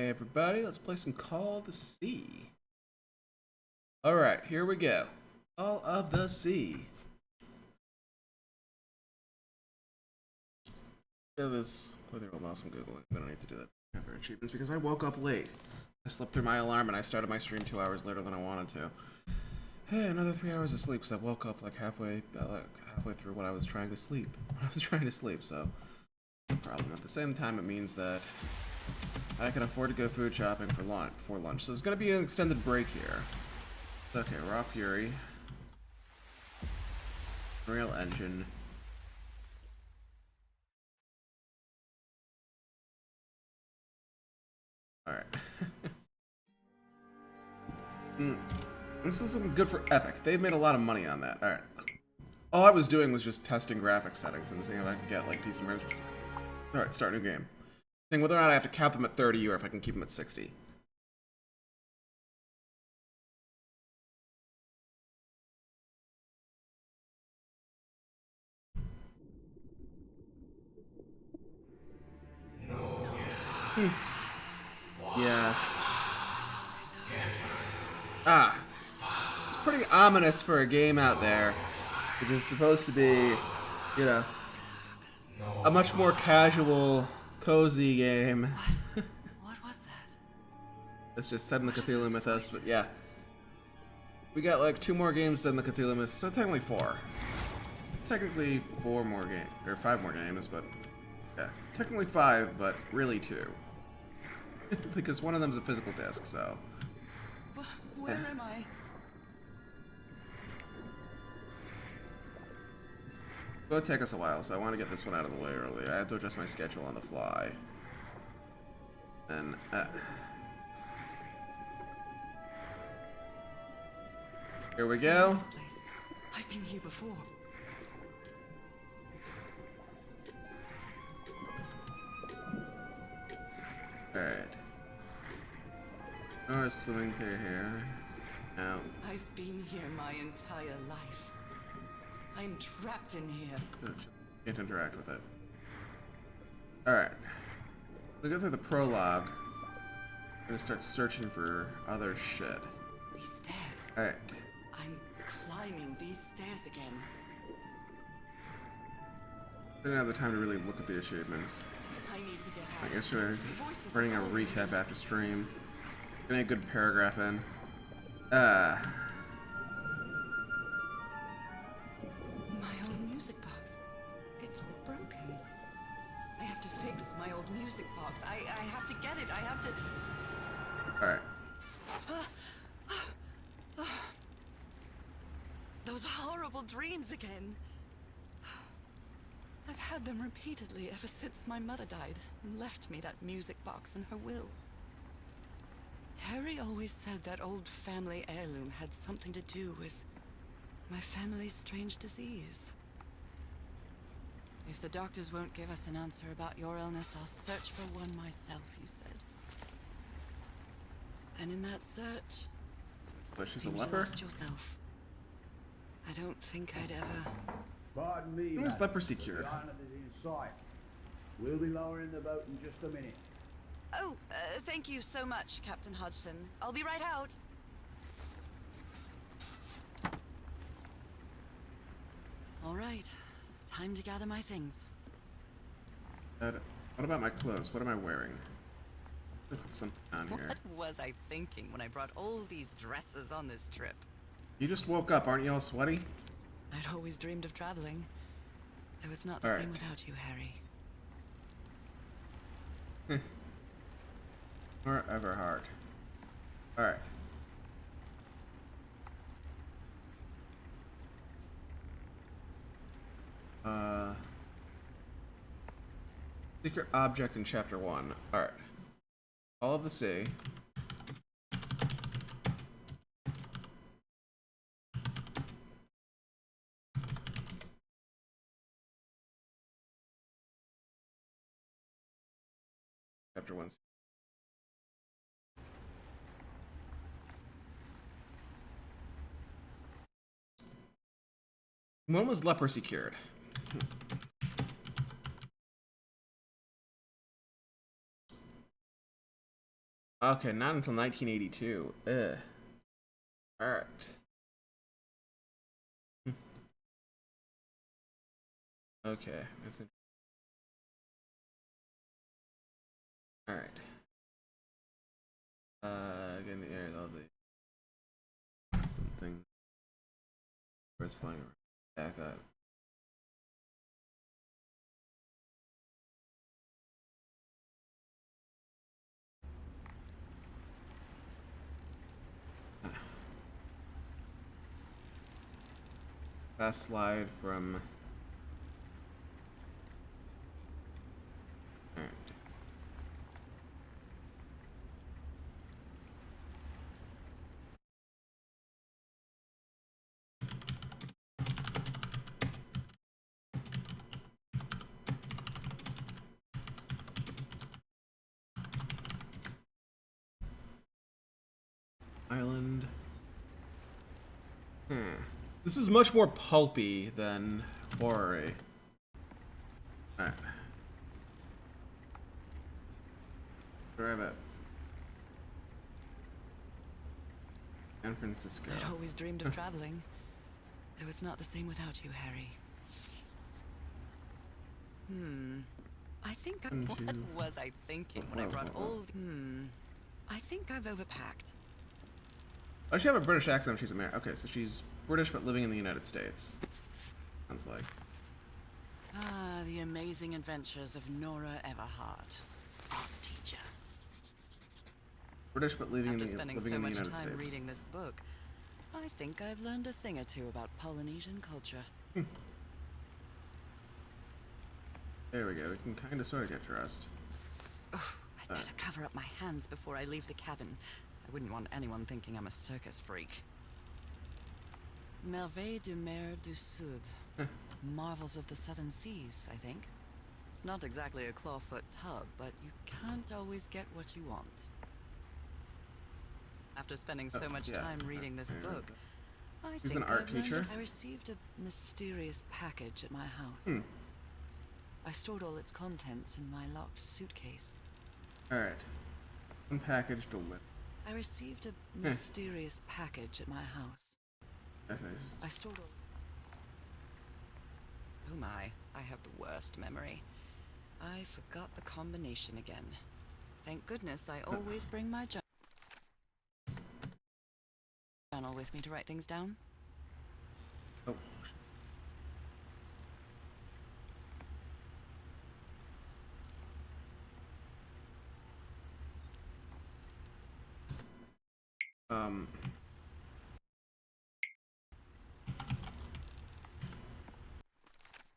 Hey everybody, let's play some Call of the Sea. Alright, here we go. Call of the Sea. This playthrough while I'm Googling. I don't need to do that for achievements because I woke up late. I slept through my alarm and I started my stream 2 hours later than I wanted to. Hey, another 3 hours of sleep because I woke up like halfway through what I was trying to sleep. So no problem. At the same time, it means that I can afford to go food shopping for lunch. So there's gonna be an extended break here. Okay, Raw Fury. Unreal Engine. Alright. This is something good for Epic. They've made a lot of money on that. Alright. All I was doing was just testing graphic settings and seeing if I could get like decent frames. Alright, start new game. Seeing whether or not I have to cap them at 30 or if I can keep them at 60. Yeah. It's pretty ominous for a game out there, which is supposed to be, you know, a much more casual, cozy game. What was that? It's just set in the Cthulhu Mythos, but yeah. We got like 2 more games set in the Cthulhu Mythos, so technically 4. Technically 4 more games, or 5 more games, but yeah. Technically 5, but really 2. Because one of them's a physical disc, so. Where am I? It'll take us a while, so I want to get this one out of the way early. I have to adjust my schedule on the fly. And, here we go. This place. I've been here before. Alright. Oh, swimming through here. Now. I've been here my entire life. I'm trapped in here. Good. Can't interact with it. Alright. We go through the prologue. I'm gonna start searching for other shit. These stairs. Alright. I'm climbing these stairs again. I didn't have the time to really look at the achievements. I need to get out. I guess we're The voices running a are calling me. recap after stream. Getting a good paragraph in. My old music box. It's broken. I have to fix my old music box. I have to get it. I have to... Alright. Those horrible dreams again. I've had them repeatedly ever since my mother died and left me that music box in her will. Harry always said that old family heirloom had something to do with my family's strange disease. If the doctors won't give us an answer about your illness, I'll search for one myself, you said. And in that search, But she's a seems you leper? lost yourself. I don't think I'd ever... Pardon me, Who was madam. leprosy cured? The island is in sight. We'll be lowering the boat in just a minute. Oh, thank you so much, Captain Hodgson. I'll be right out. All right. Time to gather my things. What about my clothes? What am I wearing? Put something on here. What was I thinking when I brought all these dresses on this trip? You just woke up, aren't you all sweaty? I'd always dreamed of traveling. It was not the All right. same without you, Harry. Or Everhart. Alright. Secret object in chapter 1. Alright. All of the Sea. Chapter 1. When was leprosy cured? Okay, not until 1982. Ugh. Alright. Okay. Alright. Again, the air, all the something. Birds flying back up. Fast slide from. Alright. Island. This is much more pulpy than horror. Alright. Grab it. San Francisco. I'd always dreamed of traveling. It was not the same without you, Harry. I think what was I thinking when I brought all I think I've overpacked. Oh, she have a British accent when she's American. Okay, so she's British but living in the United States. Sounds like. Ah, the amazing adventures of Nora Everhart, art teacher. British but living After in spending the so much United time States. reading this book, I think I've learned a thing or two about Polynesian culture. There we go. We can kind of sort of get dressed. Oh, I'd better cover up my hands before I leave the cabin. I wouldn't want anyone thinking I'm a circus freak. Merveilles de Mer du Sud. Marvels of the Southern Seas, I think. It's not exactly a clawfoot tub, but you can't always get what you want. After spending so much time reading this book, I She's think an art I've learned teacher? I received a mysterious package at my house. I stored all its contents in my locked suitcase. Alright. Unpackaged delivered. I received a mysterious package at my house. That's nice. I stored all... Oh my, I have the worst memory. I forgot the combination again. Thank goodness I always bring my journal with me to write things down. Oh.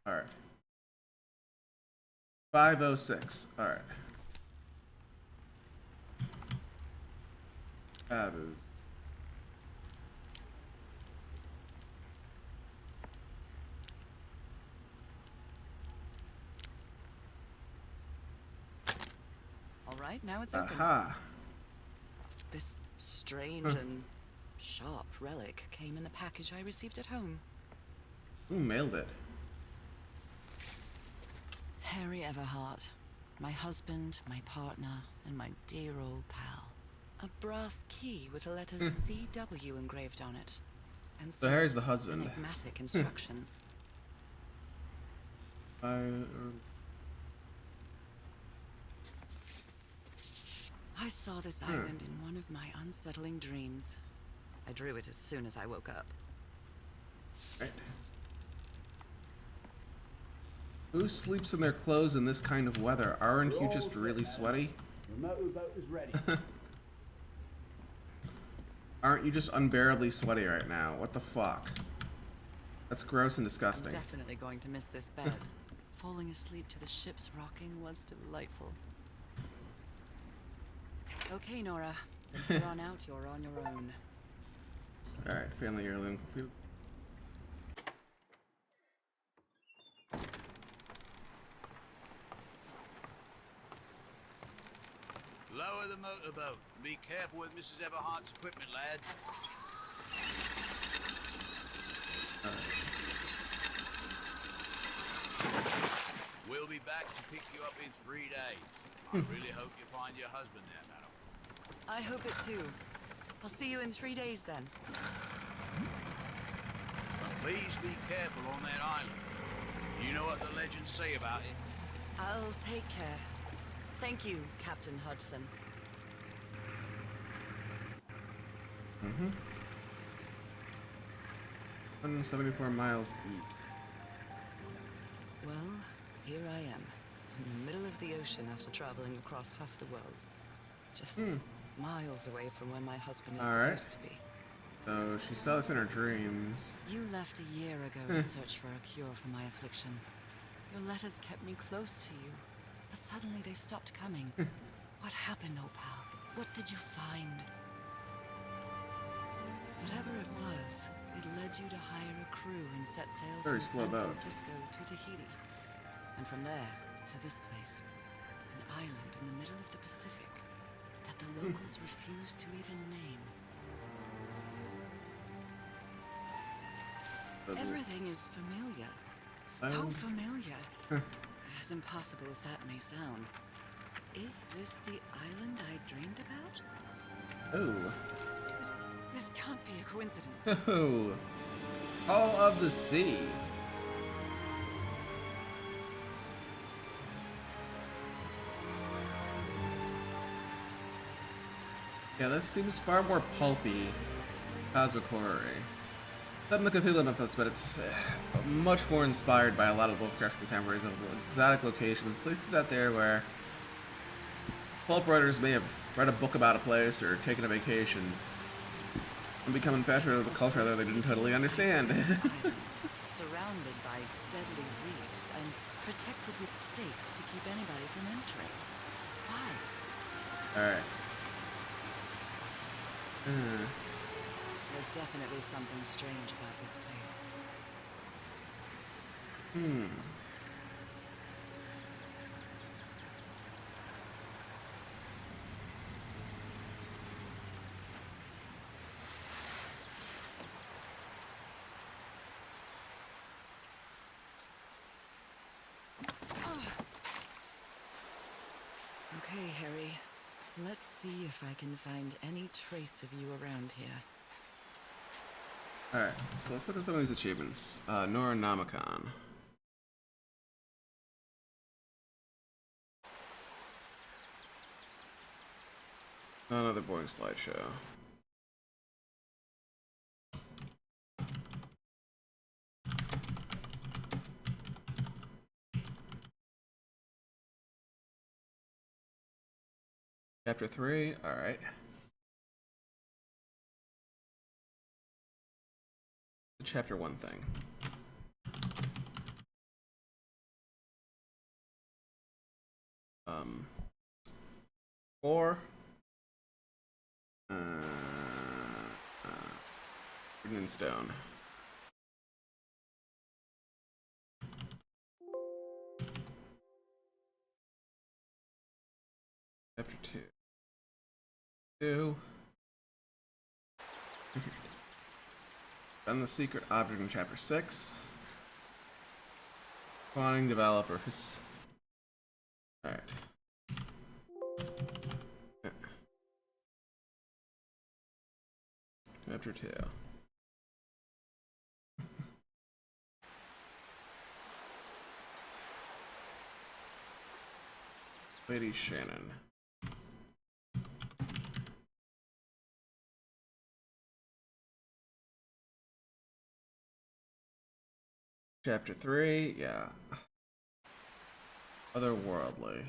Alright. 506. Alright. Taboo. All right, now it's open. Aha. This strange and sharp relic came in the package I received at home. Who mailed it? Harry Everhart. My husband, my partner, and my dear old pal. A brass key with the letters CW engraved on it. And So Harry's the husband. enigmatic instructions. I saw this island in one of my unsettling dreams. I drew it as soon as I woke up. Right. Who sleeps in their clothes in this kind of weather? Aren't you just really sweaty? The motorboat is ready. Aren't you just unbearably sweaty right now? What the fuck? That's gross and disgusting. I'm definitely going to miss this bed. Falling asleep to the ship's rocking was delightful. Okay, Nora. From here on out, you're on your own. Alright, family heirloom complete. Lower the motorboat. Be careful with Mrs. Everhart's equipment, lads. We'll be back to pick you up in 3 days. I really hope you find your husband there, madam. I hope it too. I'll see you in 3 days then. But please be careful on that island. You know what the legends say about it. I'll take care. Thank you, Captain Hudson. 174 miles east. Well, here I am, in the middle of the ocean after traveling across half the world. Just miles away from where my husband is Alright. supposed to be. So she saw this in her dreams. You left a year ago to search for a cure for my affliction. Your letters kept me close to you, but suddenly they stopped coming. What happened, Opal? What did you find? Whatever it was, it led you to hire a crew and set sail Very from slow San boat. Francisco to Tahiti. And from there to this place, an island in the middle of the Pacific that the locals refuse to even name. Everything is familiar. So familiar. As impossible as that may sound. Is this the island I dreamed about? Oh. This can't be a coincidence. Oh. Call of the Sea. Yeah, this seems far more pulpy. Cosmic horror. Not in the Cthulhu mythos, but it's much more inspired by a lot of Lovecraft's contemporaries of exotic locations, places out there where pulp writers may have read a book about a place or taken a vacation and become infatuated with a culture that they didn't totally understand. Island, surrounded by deadly reefs and protected with stakes to keep anybody from entering. Why? Alright. There's definitely something strange about this place. Okay, Harry. Let's see if I can find any trace of you around here. Alright, so let's look at some of these achievements. Noranomicon. Another boring slideshow. Chapter 3, alright. The Chapter 1 thing. Four. Written in stone. Chapter 2. 2. Found the secret object in Chapter 6. Spawning developers. Alright. Chapter 2. Lady Shannon. Chapter 3, yeah. Otherworldly.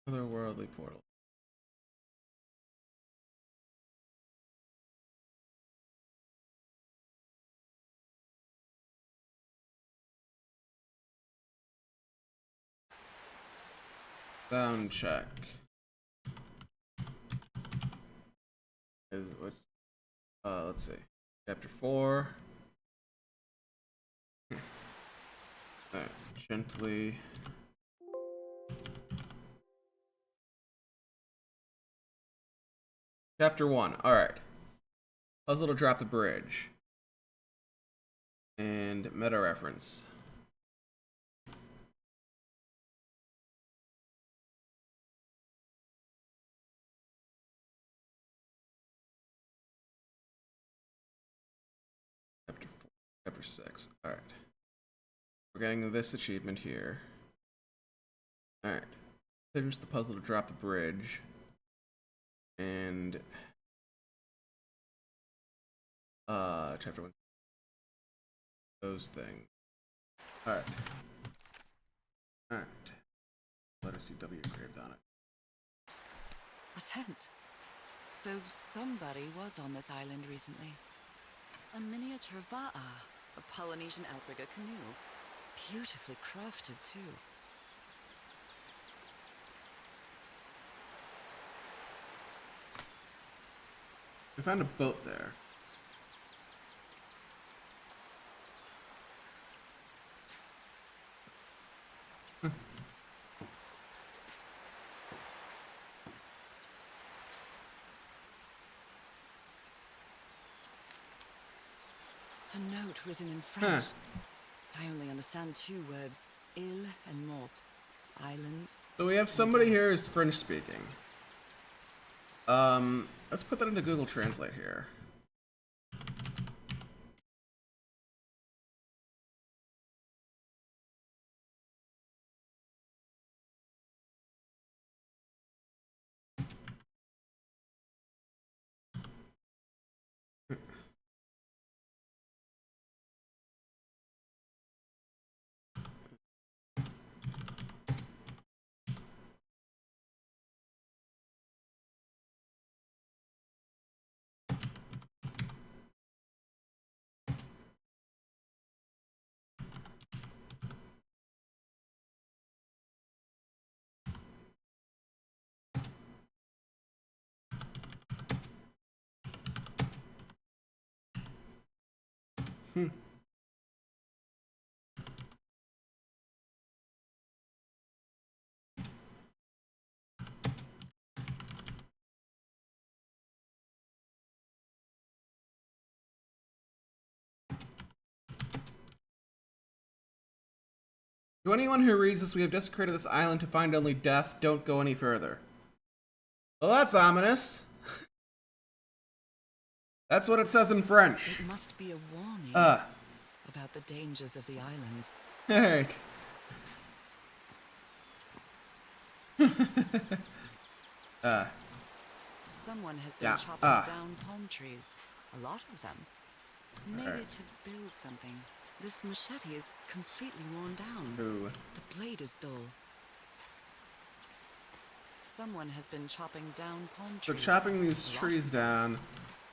Otherworldly portal. Sound check. Is what's let's see. Chapter 4. Alright, gently. Chapter 1. Alright. Puzzle to drop the bridge. And meta reference. Chapter 4. Chapter 6. Alright. We're getting this achievement here. Alright. Finish the puzzle to drop the bridge. And chapter 1. Those things. Alright. Alright. Letter CW engraved on it. A tent. So somebody was on this island recently. A miniature va'a, a Polynesian outrigger canoe. Beautifully crafted, too. We found a boat there. A note written in French. I only understand 2 words. Île and mort. Island. So we have somebody here who's French speaking. Let's put that into Google Translate here. To anyone who reads this, we have desecrated this island to find only death. Don't go any further. Well, that's ominous. That's what it says in French. It must be a warning about the dangers of the island. Alright. Someone has been Yeah, chopping down palm trees. A lot of them. Maybe to build something. This machete is completely worn down. Ooh. The blade is dull. Someone has been chopping down palm So trees. chopping these A lot trees of them. down.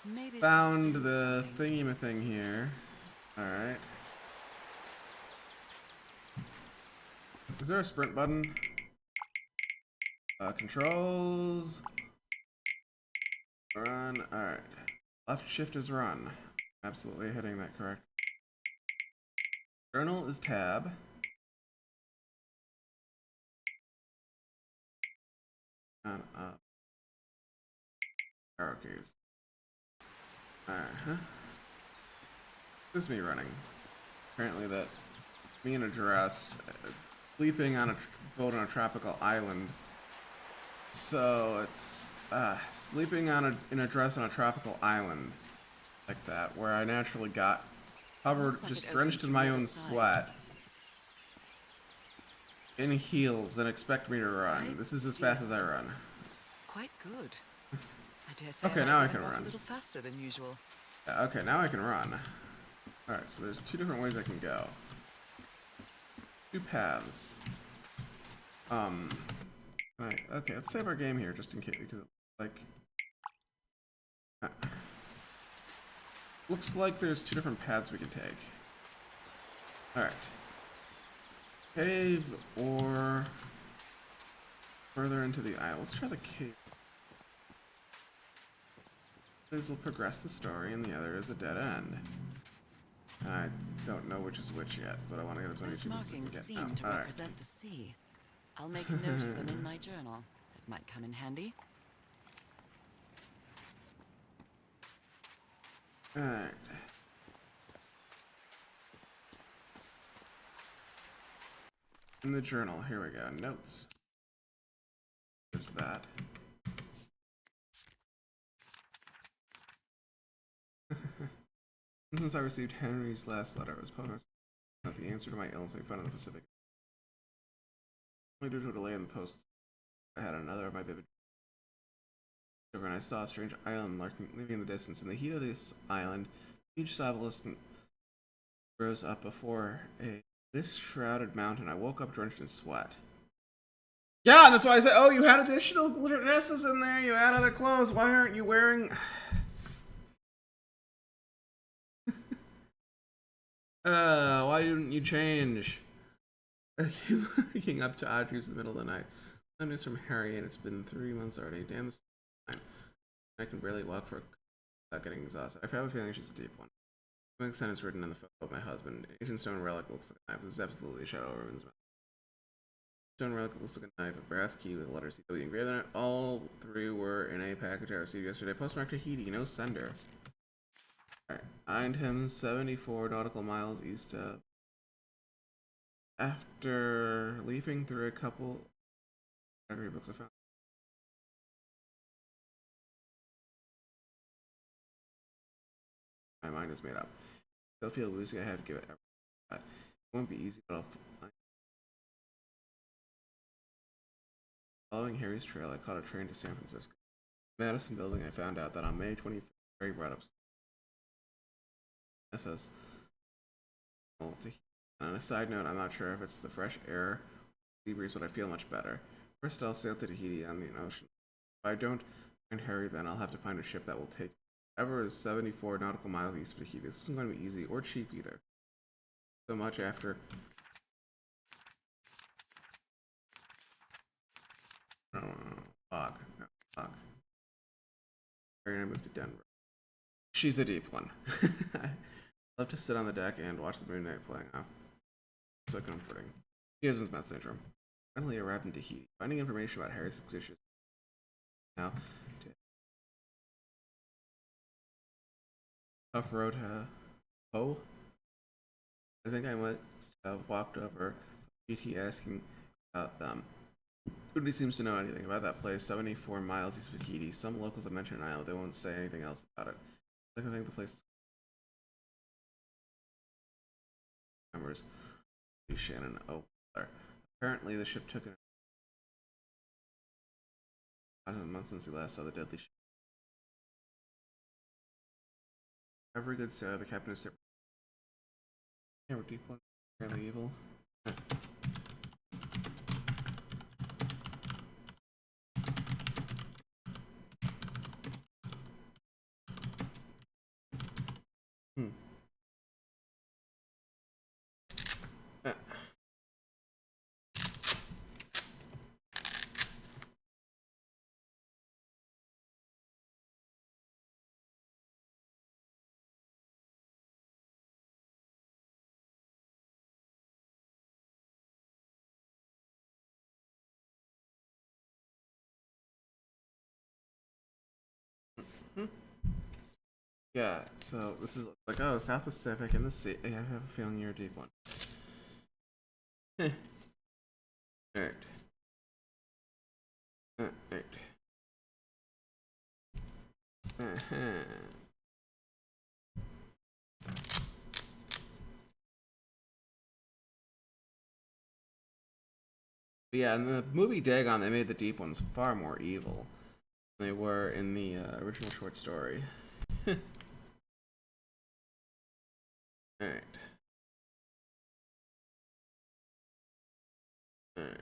Maybe to Found build the something. thingy-ma-thing here. Alright. Is there a sprint button? Controls. Run. Alright. Left shift is run. Absolutely hitting that correct. Journal is tab. And up. Arrow keys. This is me running. Apparently that me in a dress, sleeping on a boat on a tropical island. So it's sleeping on in a dress on a tropical island, like that, where I naturally got covered, Looks like just it drenched opens in from my the own other side. sweat, in heels, and expect me to run. I This is as feel fast as I run. Quite good. I dare say Okay, I now I might can walk run. a little faster than usual. Yeah, okay, now I can run. Alright, so there's 2 different ways I can go. 2 paths. Right, okay, let's save our game here just in case, because looks like there's 2 different paths we can take. Alright. Cave or further into the isle. Let's try the cave. This will progress the story, and the other is a dead end. I don't know which is which yet, but I want to get as many Those achievements markings as I can seem get. to Alright. represent the sea. I'll make a note of them in my journal. It might come in handy. Alright. In the journal, here we go. Notes. There's that. Since I received Henry's last letter, it was posted that the answer to my illness we found in the Pacific. Only due to a delay in the post, I had another of my vivid. And I saw a strange island leaving in the distance. In the heat of this island, a huge obelisk rose up before a mist-shrouded mountain. I woke up drenched in sweat. Yeah, that's why I said, oh, you had additional dresses in there. You had other clothes. Why aren't you wearing... why didn't you change? I keep waking up to odd dreams in the middle of the night. No news from Harry, and it's been 3 months already. Damn, this is fine. I can barely walk without getting exhausted. I have a feeling she's a deep one. The next sentence written in the photo of my husband. Ancient stone relic looks like a knife. This is absolutely a shadow over his mouth. Stone relic looks like a knife. A brass key with the letter C engraved on it. All three were in a package I received yesterday. Postmarked Tahiti. No sender. Alright. Find him 74 nautical miles east of. After leafing through a couple books I found. My mind is made up. Still feel woozy. I have to give it everything. It won't be easy, but I'll find. Following Harry's trail, I caught a train to San Francisco. Madison Building, I found out that on May 25th, Harry brought up SS. And on a side note, I'm not sure if it's the fresh air, sea breeze, but I feel much better. First, I'll sail to Tahiti on the ocean. If I don't find Harry, then I'll have to find a ship that will take ever is 74 nautical miles east of Tahiti. This isn't going to be easy or cheap either. So much after. Oh, fog. No, fog. Harry and I moved to Denver. She's a deep one. I love to sit on the deck and watch the moonlight playing off. So comforting. He has Meth syndrome. Finally arrived in Tahiti. Finding information about Harry's suspicious. Now, Tough road to Ho. I think I must have walked over GT asking about them. Nobody seems to know anything about that place, 74 miles east of Tahiti. Some locals have mentioned an island, they won't say anything else about it. I think the place is members Shannon O'Connor. Apparently the ship took a month since he last saw the deadly ship. Every good sailor, the captain is yeah, we're deep one, fairly evil. Yeah, so this is like, oh, South Pacific and the sea. I have a feeling you're a deep one. Alright. Alright. Yeah, in the movie Dagon, they made the deep ones far more evil than they were in the original short story. Alright. Alright.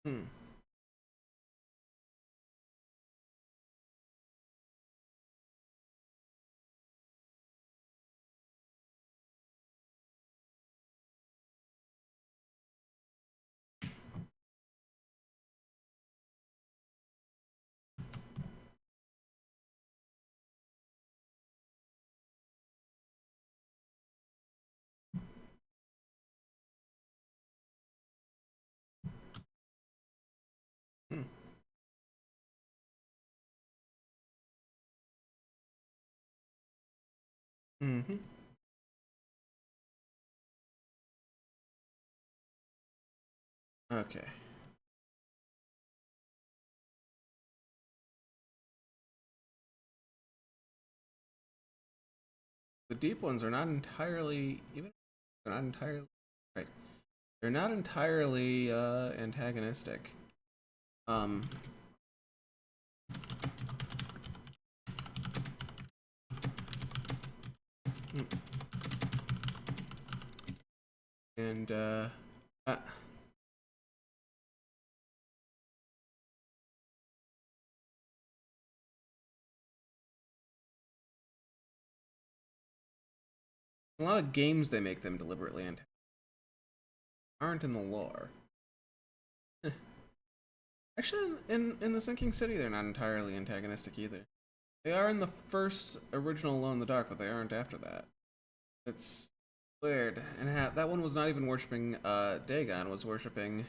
Hmm. Hmm. Mm-hmm. Okay. The deep ones are not entirely even. They're not entirely right. They're not entirely antagonistic. Um. hmm. And uh a lot of games they make them deliberately antagonistic. Aren't in the lore. Actually, in the Sinking City, they're not entirely antagonistic either. They are in the first original Alone in the Dark, but they aren't after that. It's weird. And that one was not even worshiping Dagon, was worshiping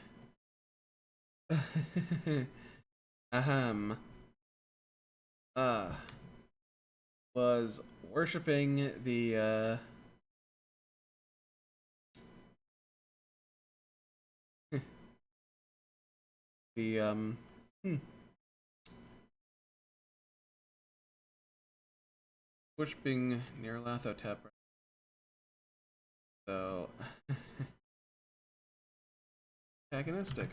ahem uh was worshiping the worshiping Nyarlathotep. So antagonistic.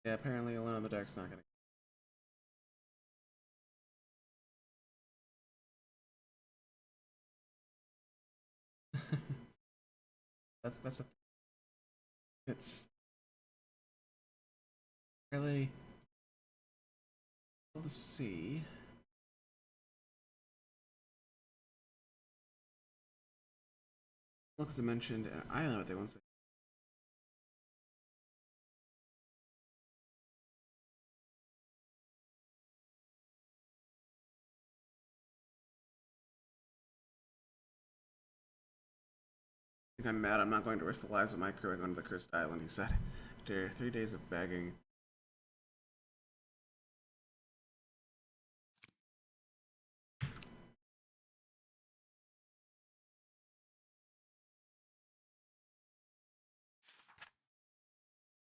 Yeah, apparently Alone in the Dark's not gonna. That's a. It's really cool to see. Look, as I mentioned, I don't know what they want to say. I think I'm mad. I'm not going to risk the lives of my crew. I'm going to the cursed island. He said, after 3 days of begging.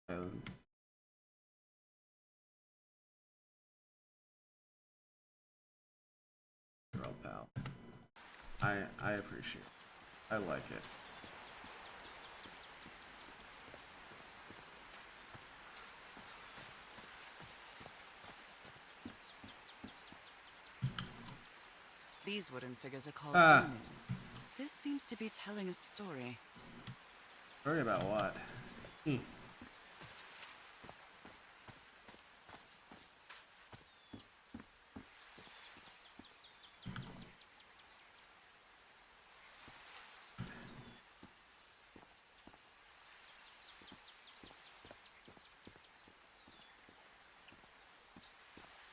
Islands. Girl, pal. I appreciate it. I like it. These wooden figures are called Ah, Unu. This seems to be telling a story. sorry about what? Hmm.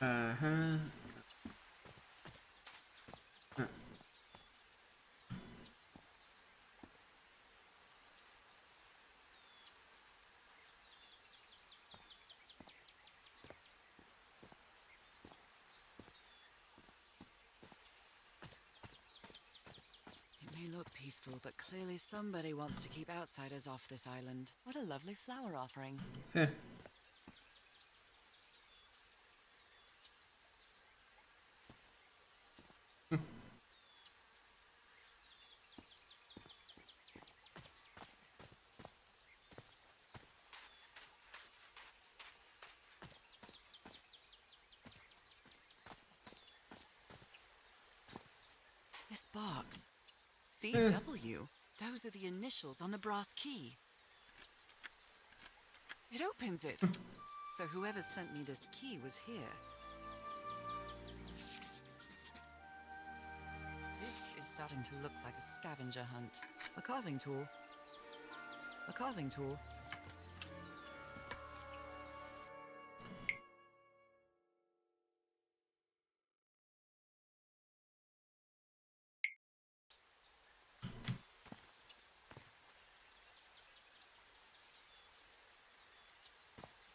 Uh-huh. Huh. It may look peaceful, but clearly somebody wants to keep outsiders off this island. What a lovely flower offering. Heh. This box. CW. Those are the initials on the brass key. It opens it. So whoever sent me this key was here. This is starting to look like a scavenger hunt. A carving tool. A carving tool.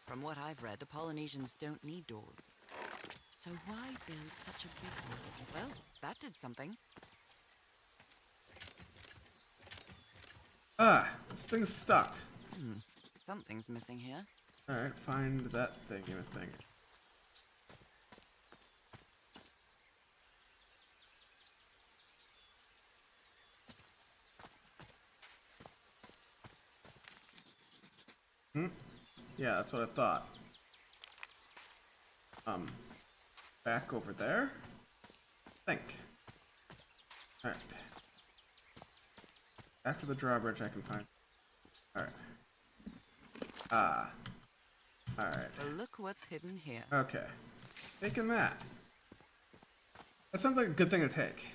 From what I've read, the Polynesians don't need doors. So why build such a big one? Well, that did something. Ah, this thing's stuck. Something's missing here. Alright, find that thing in a thing. Yeah, that's what I thought. Back over there? Think. Alright. After the drawbridge I can find... Alright. Ah. Alright. Well, look what's hidden here. Okay. Taking that. That sounds like a good thing to take.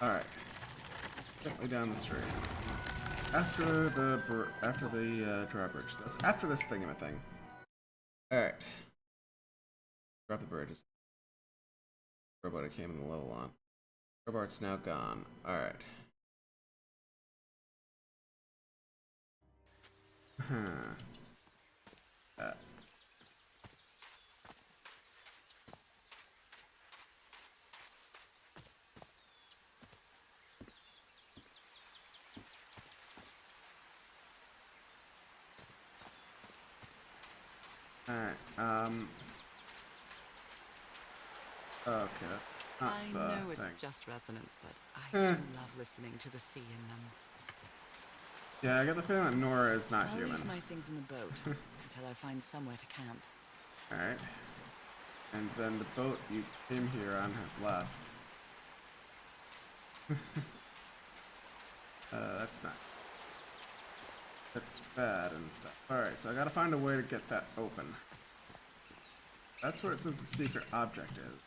Alright. Gently down the street. After the drawbridge. That's after this thing of a thing. Alright. Drop the bridge. Robot I came in the level on. Robart's now gone. Alright. Alright, okay. I know it's thing. just resonance, but I do love listening to the sea in them. Yeah, I get the feeling that Nora is not I'll human. leave my things in the boat until I find somewhere to camp. Alright. And then the boat you came here on has left. That's not... That's bad and stuff. Alright, so I gotta find a way to get that open. That's where it says the secret object is.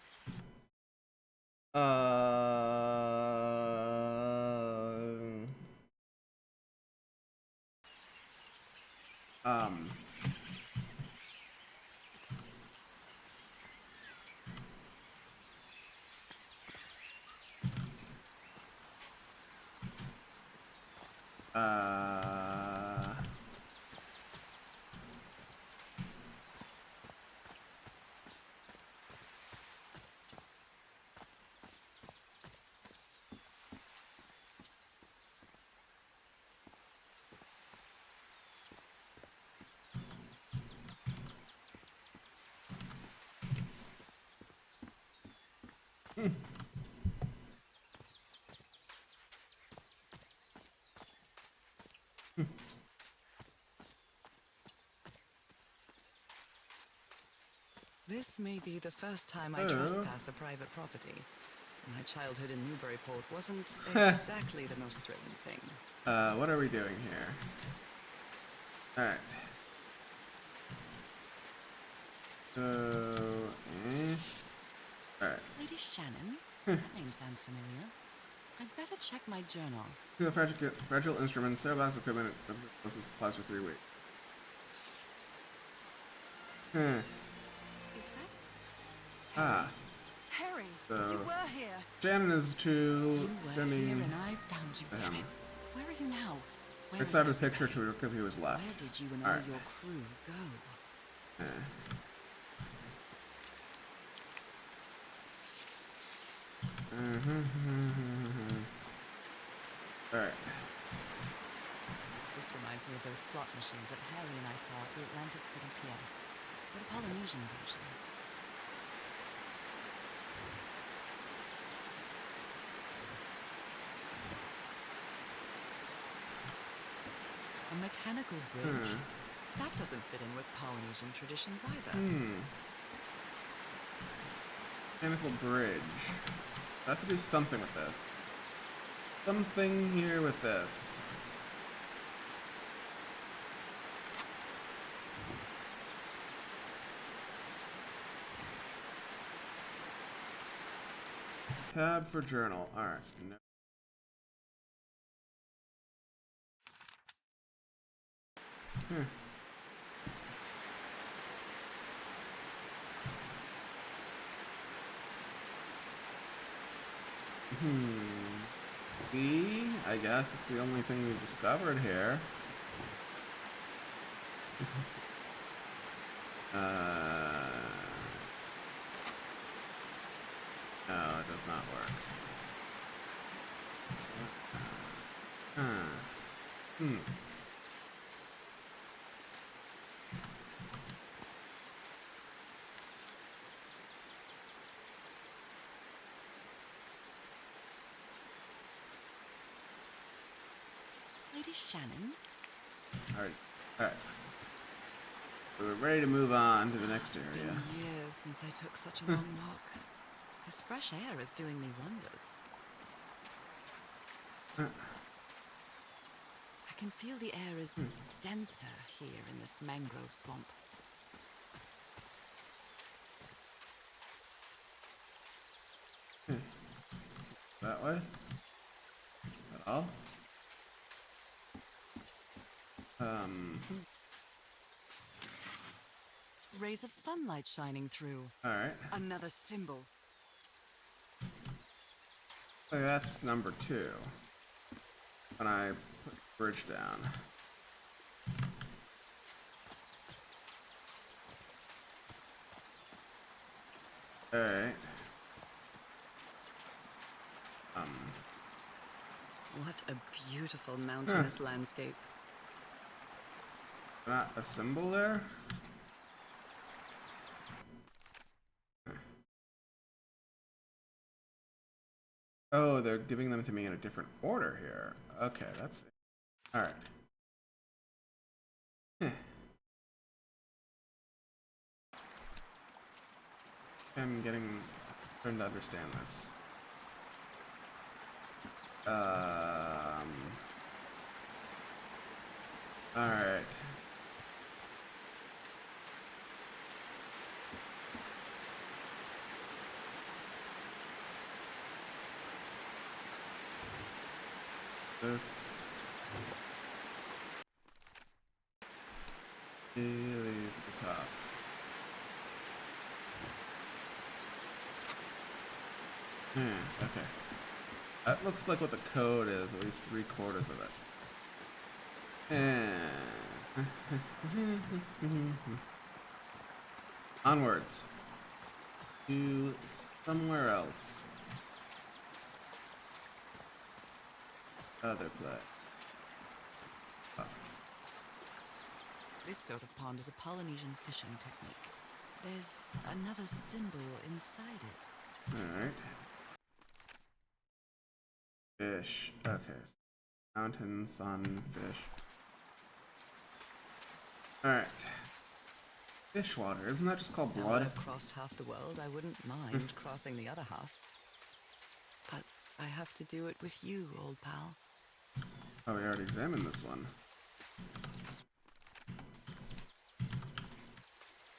This may be the first time I Hello. trespass a private property. My childhood in Newburyport wasn't exactly the most thrilling thing. What are we doing here? Alright. So, Alright. Lady Shannon? That name sounds familiar. I'd better check my journal. To the fragile instruments, set box equipment, and supplies for 3 weeks. Is that Ah. Harry? So- You were here. Shannon is to You were here sending and I found you, damn it. Where are you now? Where right is side of the everybody? picture to because he was left. Where did you and all Alright. your crew go? Alright. This reminds me of those slot machines that Harry and I saw at the Atlantic City Pier. But a Polynesian version. A mechanical bridge. That doesn't fit in with Polynesian traditions either. Mechanical bridge. I have to do something with this. Something here with this. Tab for journal. Alright. No. B, I guess it's the only thing we've discovered here. No, it does not work. Lady Shannon? Alright. Alright. So we're ready to move on to the next It's area. been years since I took such a long walk. This fresh air is doing me wonders. I can feel the air is denser here in this mangrove swamp. That way? At all? Rays of sunlight shining through. Alright. Another symbol. So that's number 2. When I put the bridge down. Alright. What a beautiful mountainous landscape. Not a symbol there? Oh, they're giving them to me in a different order here. Okay, that's alright. I'm starting to understand this. Alright. This is the top. Okay. That looks like what the code is, at least 3/4 of it. Onwards. To somewhere else. Other play. Oh. This sort of pond is a Polynesian fishing technique. There's another symbol inside it. Alright. Fish. Okay. Mountain, sun, fish. Alright. Fish water. Isn't that just called Now blood? that I've crossed half the world, I wouldn't mind crossing the other half. But I have to do it with you, old pal. Oh, we already examined this one.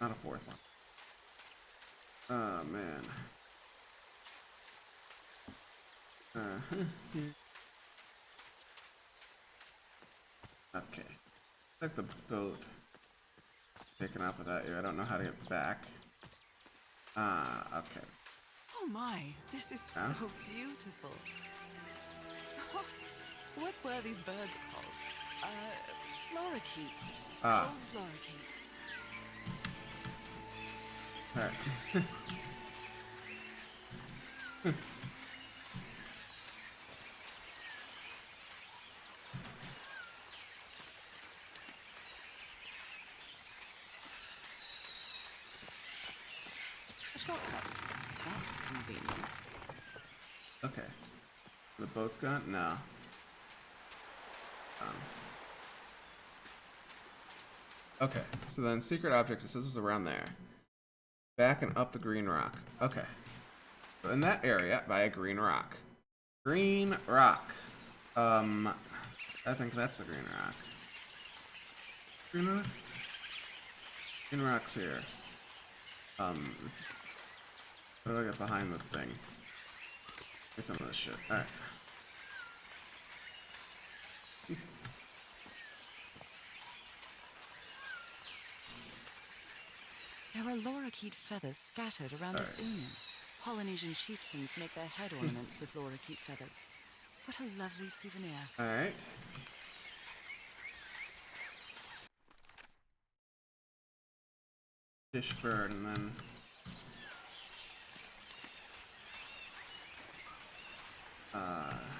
Not a 4th one. Oh, man. Okay. Like the boat. Taken off without you. I don't know how to get back. Okay. Oh my, this is Yeah? so beautiful. What were these birds called? Lorikeets. Ah. Cole's lorikeets. Alright. A shortcut. That's convenient. Okay. The boat's gone? No. Okay, so then secret object, it says it was around there. Back and up the green rock. Okay. So in that area, by a green rock. Green rock. I think that's the green rock. Green rock? Green rock's here. What do I get behind the thing? Get some of this shit. Alright. There are lorikeet feathers scattered around this union. Polynesian chieftains make their head ornaments with lorikeet feathers. What a lovely souvenir. Alright. Fish bird and then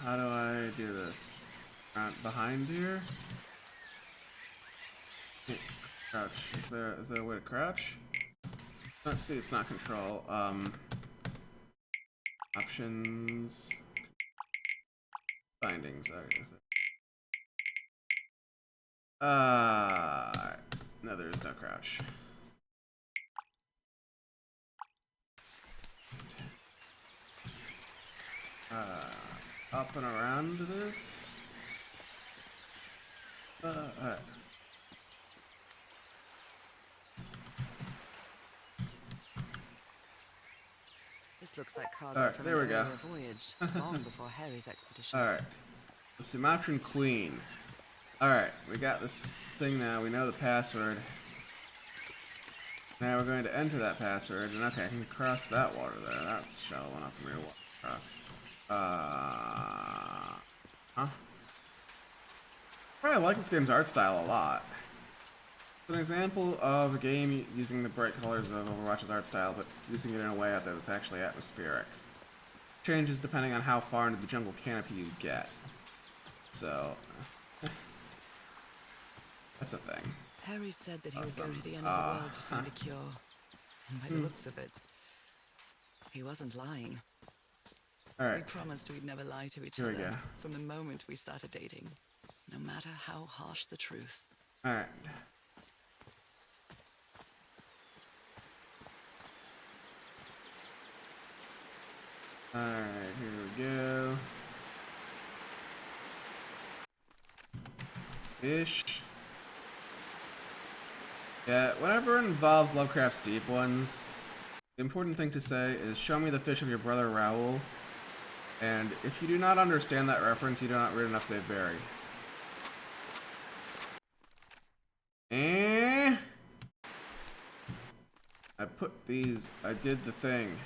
how do I do this? Behind here? Can't crouch. Is there a way to crouch? Let's see, it's not control. Options. Findings. Okay, no, there is no crouch. Up and around this. Alright. This looks like cargo Alright, from there an we go. earlier voyage, long before Harry's expedition. Alright. The Sumatran Queen. Alright, we got this thing now. We know the password. Now we're going to enter that password, and okay, I can cross that water there. That's shallow enough for me to walk across. Huh? I like this game's art style a lot. It's an example of a game using the bright colors of Overwatch's art style, but using it in a way that's actually atmospheric. Changes depending on how far into the jungle canopy you get. So, that's a thing. Harry said that he would go Awesome. to the end of the world to find a cure. And by the looks of it, he wasn't lying. We Alright, promised we'd never lie to each Here we other go. from the moment we started dating, no matter how harsh the truth. alright. Alright, here we go. Fish. Yeah, whenever it involves Lovecraft's Deep Ones, the important thing to say is show me the fish of your brother Raoul. And if you do not understand that reference, you do not read enough Dave Barry. I did the thing.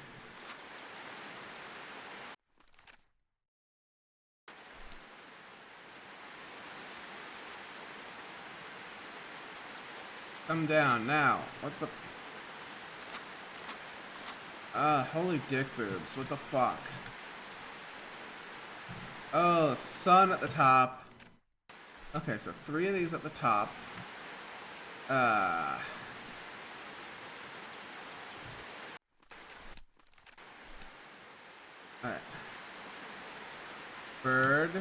Come down now. What the? Holy dick boobs. What the fuck? Oh, sun at the top. Okay, so 3 of these at the top. Alright. Bird.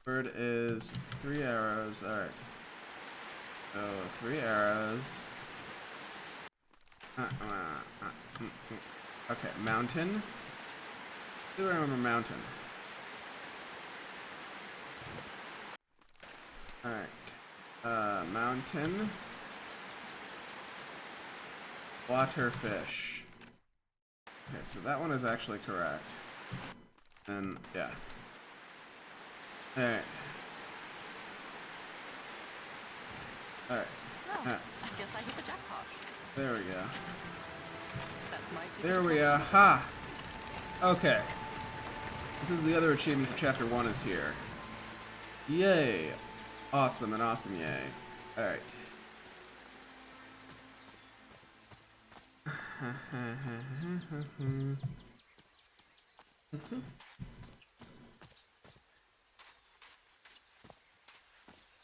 Bird is 3 arrows. Alright. So, 3 arrows. Okay, mountain. Do I remember mountain? Alright. Mountain. Waterfish. Okay, so that one is actually correct. And, yeah. Alright. Alright. Well, I guess I hit the jackpot. There we go. That's my ticket. There we are. Ha! Okay. This is the other achievement for chapter 1 is here. Yay! Awesome and awesome yay. Alright.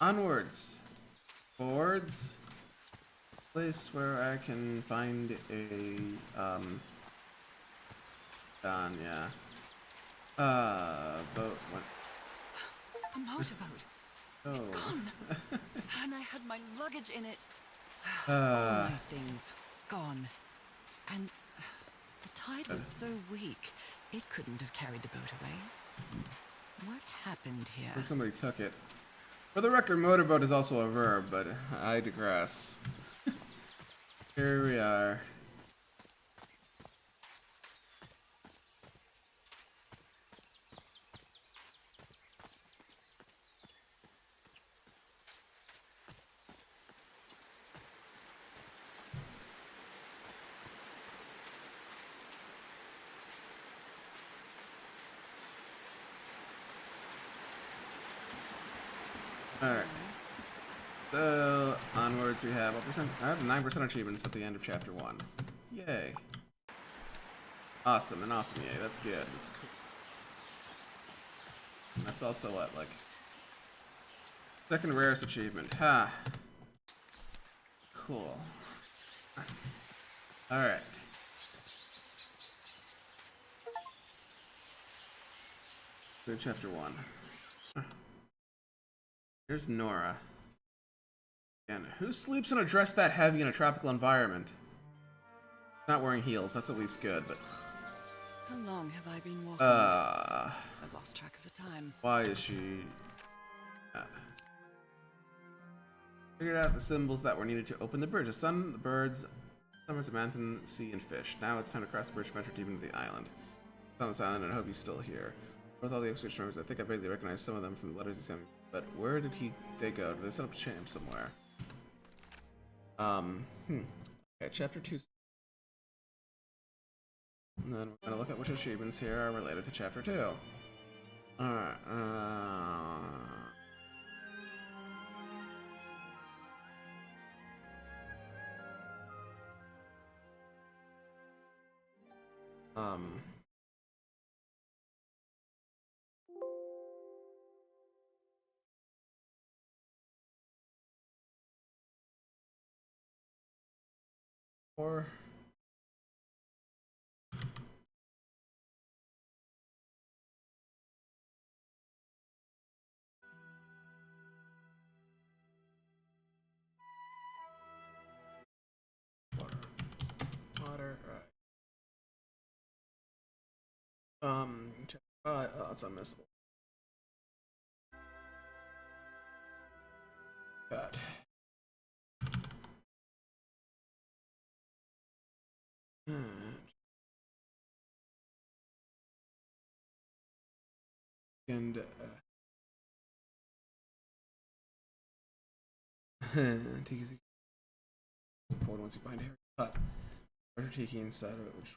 Onwards. Forwards. Place where I can find a Done, yeah. Boat. What? A motorboat. Oh. It's gone. And I had my luggage in it. All my things gone. And the tide was so weak, it couldn't have carried the boat away. What happened here? Or somebody took it. For the record, motorboat is also a verb, but I digress. Here we are. Alright. So, onwards we have, what percent? I have 9% achievements at the end of chapter 1. Yay. Awesome, and awesome, yay, that's good, that's cool. And that's also what, like, second rarest achievement, ha. Cool. Alright. Go to chapter 1. Here's Nora. And who sleeps in a dress that heavy in a tropical environment? Not wearing heels, that's at least good, but... How long have I been walking? I've lost track of the time. Why is she... Figured out the symbols that were needed to open the bridge. The sun, the birds, summers, a mountain, sea, and fish. Now it's time to cross the bridge and venture deep into the island. I'm on this island and I hope he's still here. With all the expedition members, I think I vaguely recognize some of them from the letters he sent me. But where did they go? Did they set up a camp somewhere? Okay, chapter 2. And then we're gonna look at which achievements here are related to chapter 2. Alright, or... Water, right. Chapter 5, oh, it's unmissable. God. And, take easy forward once you find Harry. But, treasure taking inside of it, which...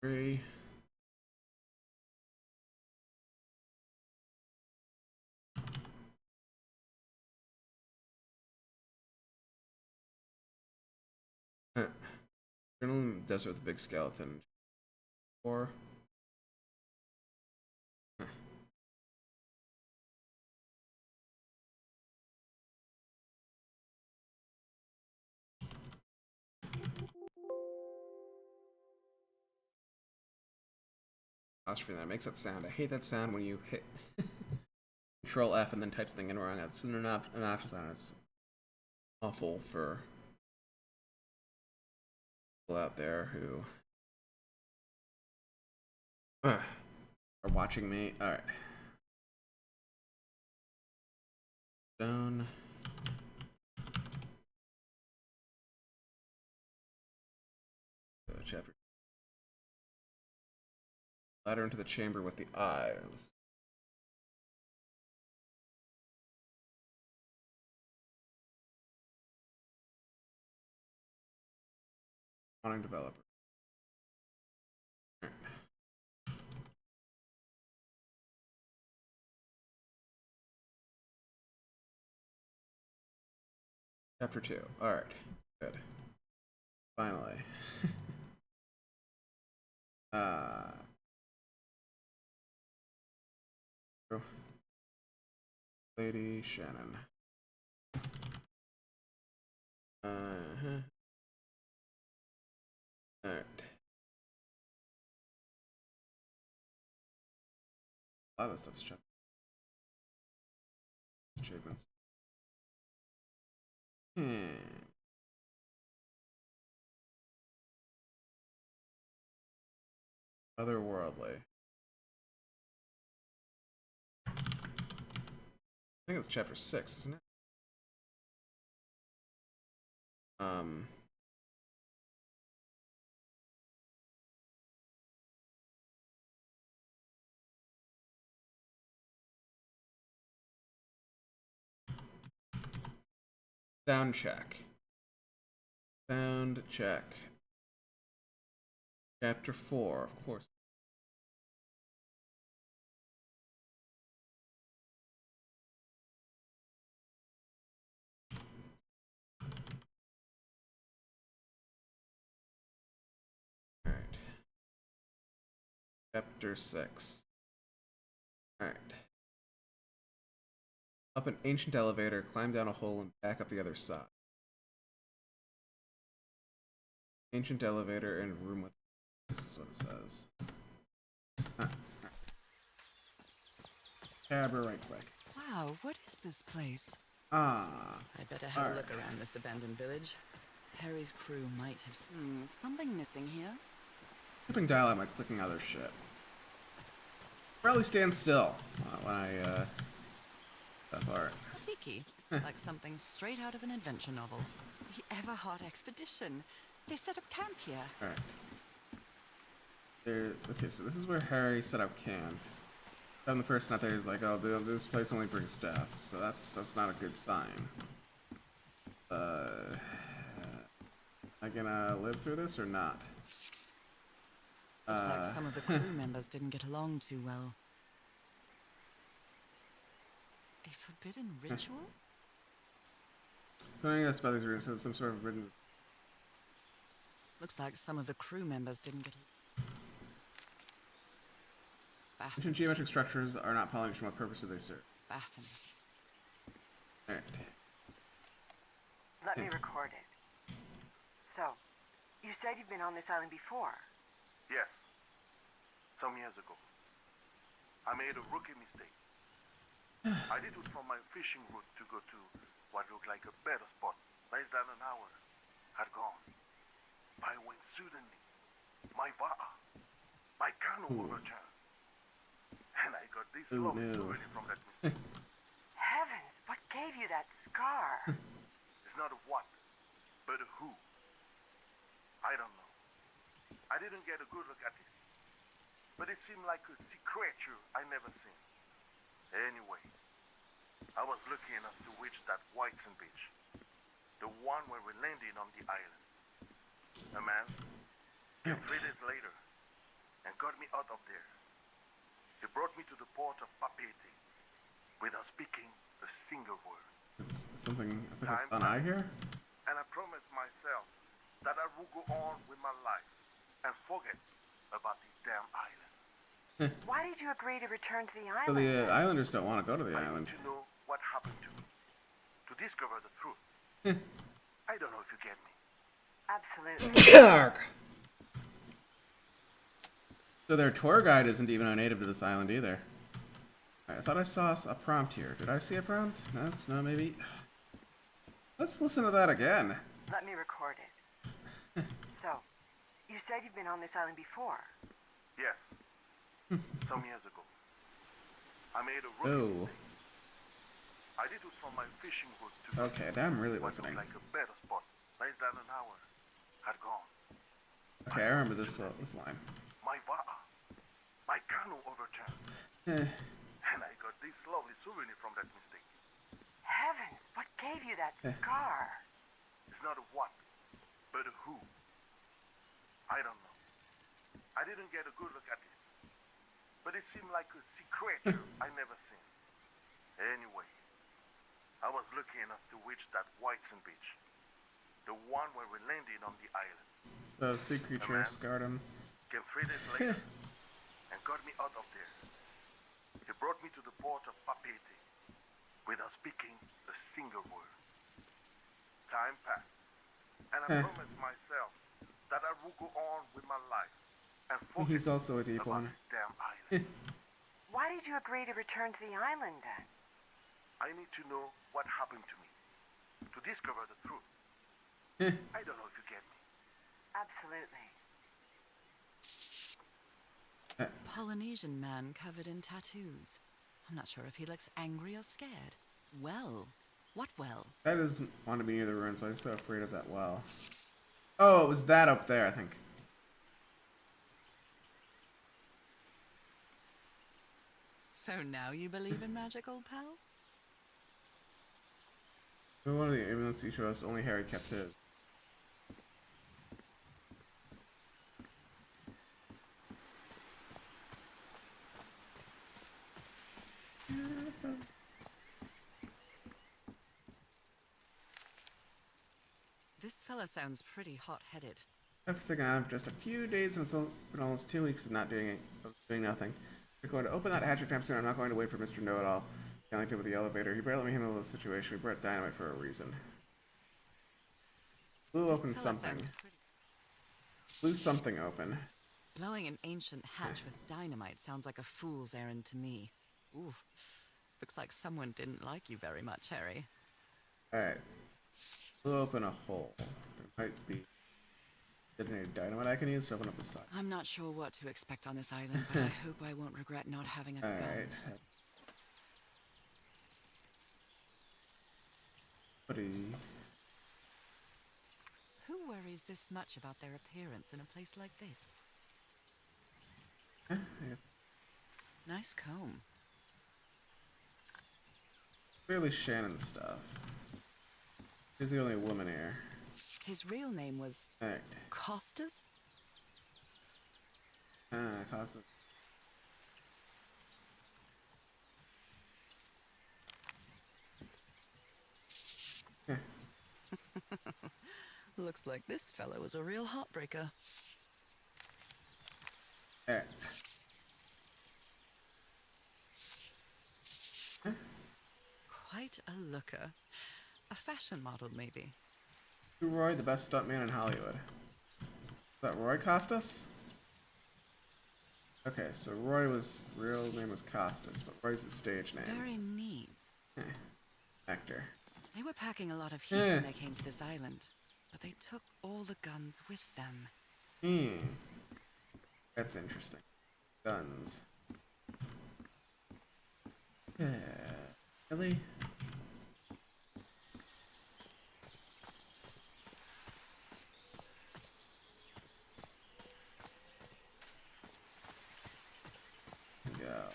Three. Journal in the desert with a big skeleton. 4. Apostrophe that makes that sound. I hate that sound when you hit Control F and then type something in wrong. It's an obnoxious sound. It's awful for people out there who are watching me. Alright. Stone. Chapter. Ladder into the chamber with the eyes. Wanting developer. Chapter 2. Alright. Good. Finally. uh. Lady Shannon. Uh-huh. Alright. A lot of this stuff's checked. Achievements. Otherworldly. I think it's chapter 6, isn't it? Sound check. Sound check. Chapter 4, of course. Alright. Chapter 6. Alright. Up an ancient elevator, climb down a hole, and back up the other side. Ancient elevator and room with. This is what it says. Cab her right quick. Wow, what is this place? Ah. I better have a Alright. look around this abandoned village. Harry's crew might have. Something missing here? Skipping dialogue by clicking other shit. Probably stand still when I that part. Tiki, like something straight out of an adventure novel. The Everhard expedition. They set up camp here. Alright. Okay, so this is where Harry set up camp. And the person out there is like, oh, this place only brings death, so that's not a good sign. Am I gonna live through this or not? Looks like some of the crew members didn't get along too well. A forbidden ritual? So I guess about these reasons, some sort of written. Looks like some of the crew members didn't get along. Ancient Fascinating. geometric structures are not Polynesian. What purpose do they serve? Fascinating. Alright. Let me record it. So, you said you've been on this island before. Yes. Some years ago. I made a rookie mistake. I did it from my fishing route to go to what looked like a better spot. Less than an hour had gone. By when suddenly, my va'a, my canoe overturned. And I got this Oh, lovely no. souvenir from that mistake. Heavens, what gave you that scar? It's not a what, but a who. I don't know. I didn't get a good look at it. But it seemed like a sea creature I never seen. Anyway, I was lucky enough to reach that Whiteson beach. The one where we landed on the island. A man came 3 days later and got me out of there. He brought me to the port of Papeete without speaking a single word. Is something I think I saw an eye here? And I promised myself that I would go on with my life and forget about this damn island. Why did you agree to return to the So island? the islanders don't want to go to the I island. need to know what happened to me, to discover the truth. I don't know if you get me. Absolutely. So their tour guide isn't even a native to this island either. I thought I saw a prompt here. Did I see a prompt? No, maybe. Let's listen to that again. Let me record it. So, you said you've been on this island before. Yes, some years ago. I made a rookie Oh. mistake. I did it from my fishing route to go Okay, now I'm really what listening. looked like a better spot. Less than an hour had gone. Okay, I remember this line. My va'a, my canoe overturned. Eh, And I got this lovely souvenir from that mistake. Heavens, what gave you that scar? It's not a what, but a who. I don't know. I didn't get a good look at it. But it seemed like a sea creature I never seen. Anyway, I I was lucky enough to reach that Whiteson beach, the one where we landed on the island. So, sea creature man. scarred him. Came 3 days later and got me out of there. He brought me to the port of Papeete without speaking a single word. Time passed, and I promised myself that I would go on with my life and forget He's also a deep about one. this damn island. Why did you agree to return to the island then? I need to know what happened to me, to discover the truth. I don't know if you get me. Absolutely. Polynesian man covered in tattoos. I'm not sure if he looks angry or scared. Well. What well? I doesn't want to be near the ruins, so I was so afraid of that well. Oh, it was that up there, I think. So now you believe in magic, old pal? One of the amulets you showed us, only Harry kept his. This fella sounds pretty hot-headed. After second half, just a few days and it's been almost 2 weeks of not doing nothing. We're going to open that hatchery time soon. I'm not going to wait for Mr. Know-It-all. I liked it with the elevator. He barely let me handle the situation. We brought dynamite for a reason. Blew This open fella something. sounds pretty. Blew something open. Blowing an ancient hatch with dynamite sounds like a fool's errand to me. Ooh, looks like someone didn't like you very much, Harry. Alright. Blew open a hole. There might be detonated dynamite I can use to open up the side. I'm not sure what to expect on this island, but I hope I won't regret not having a gun. Alright. Buddy. Who worries this much about their appearance in a place like this? I guess Nice comb. clearly Shannon's stuff. She's the only woman here. His real name was Alright. Costas? Costas. Looks like this fellow was a real heartbreaker. Alright. Quite a looker. A fashion model, maybe. Roy, the best stuntman in Hollywood. Is that Roy Costas? Okay, so Roy was real name was Costas, but Roy's his stage name. Very neat. Actor. They were packing a lot of heat when they came to this island, but they took all the guns with them. That's interesting. Guns. Yeah. Really? Yeah.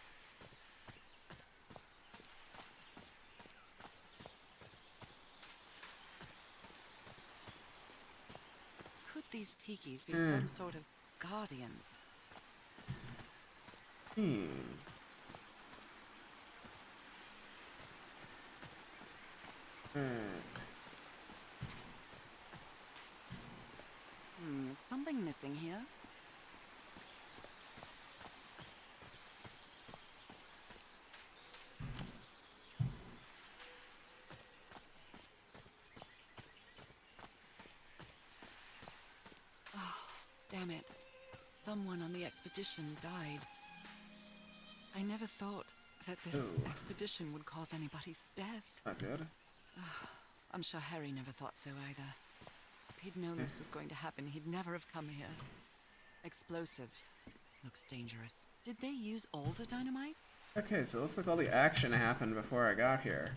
Could these tikis be some sort of guardians? Something missing here? Oh, damn it. Someone on the expedition died. I never thought that this expedition would cause anybody's death. Not good. I'm sure Harry never thought so either. If he'd known this was going to happen, he'd never have come here. Explosives. Looks dangerous. Did they use all the dynamite? Okay, so it looks like all the action happened before I got here.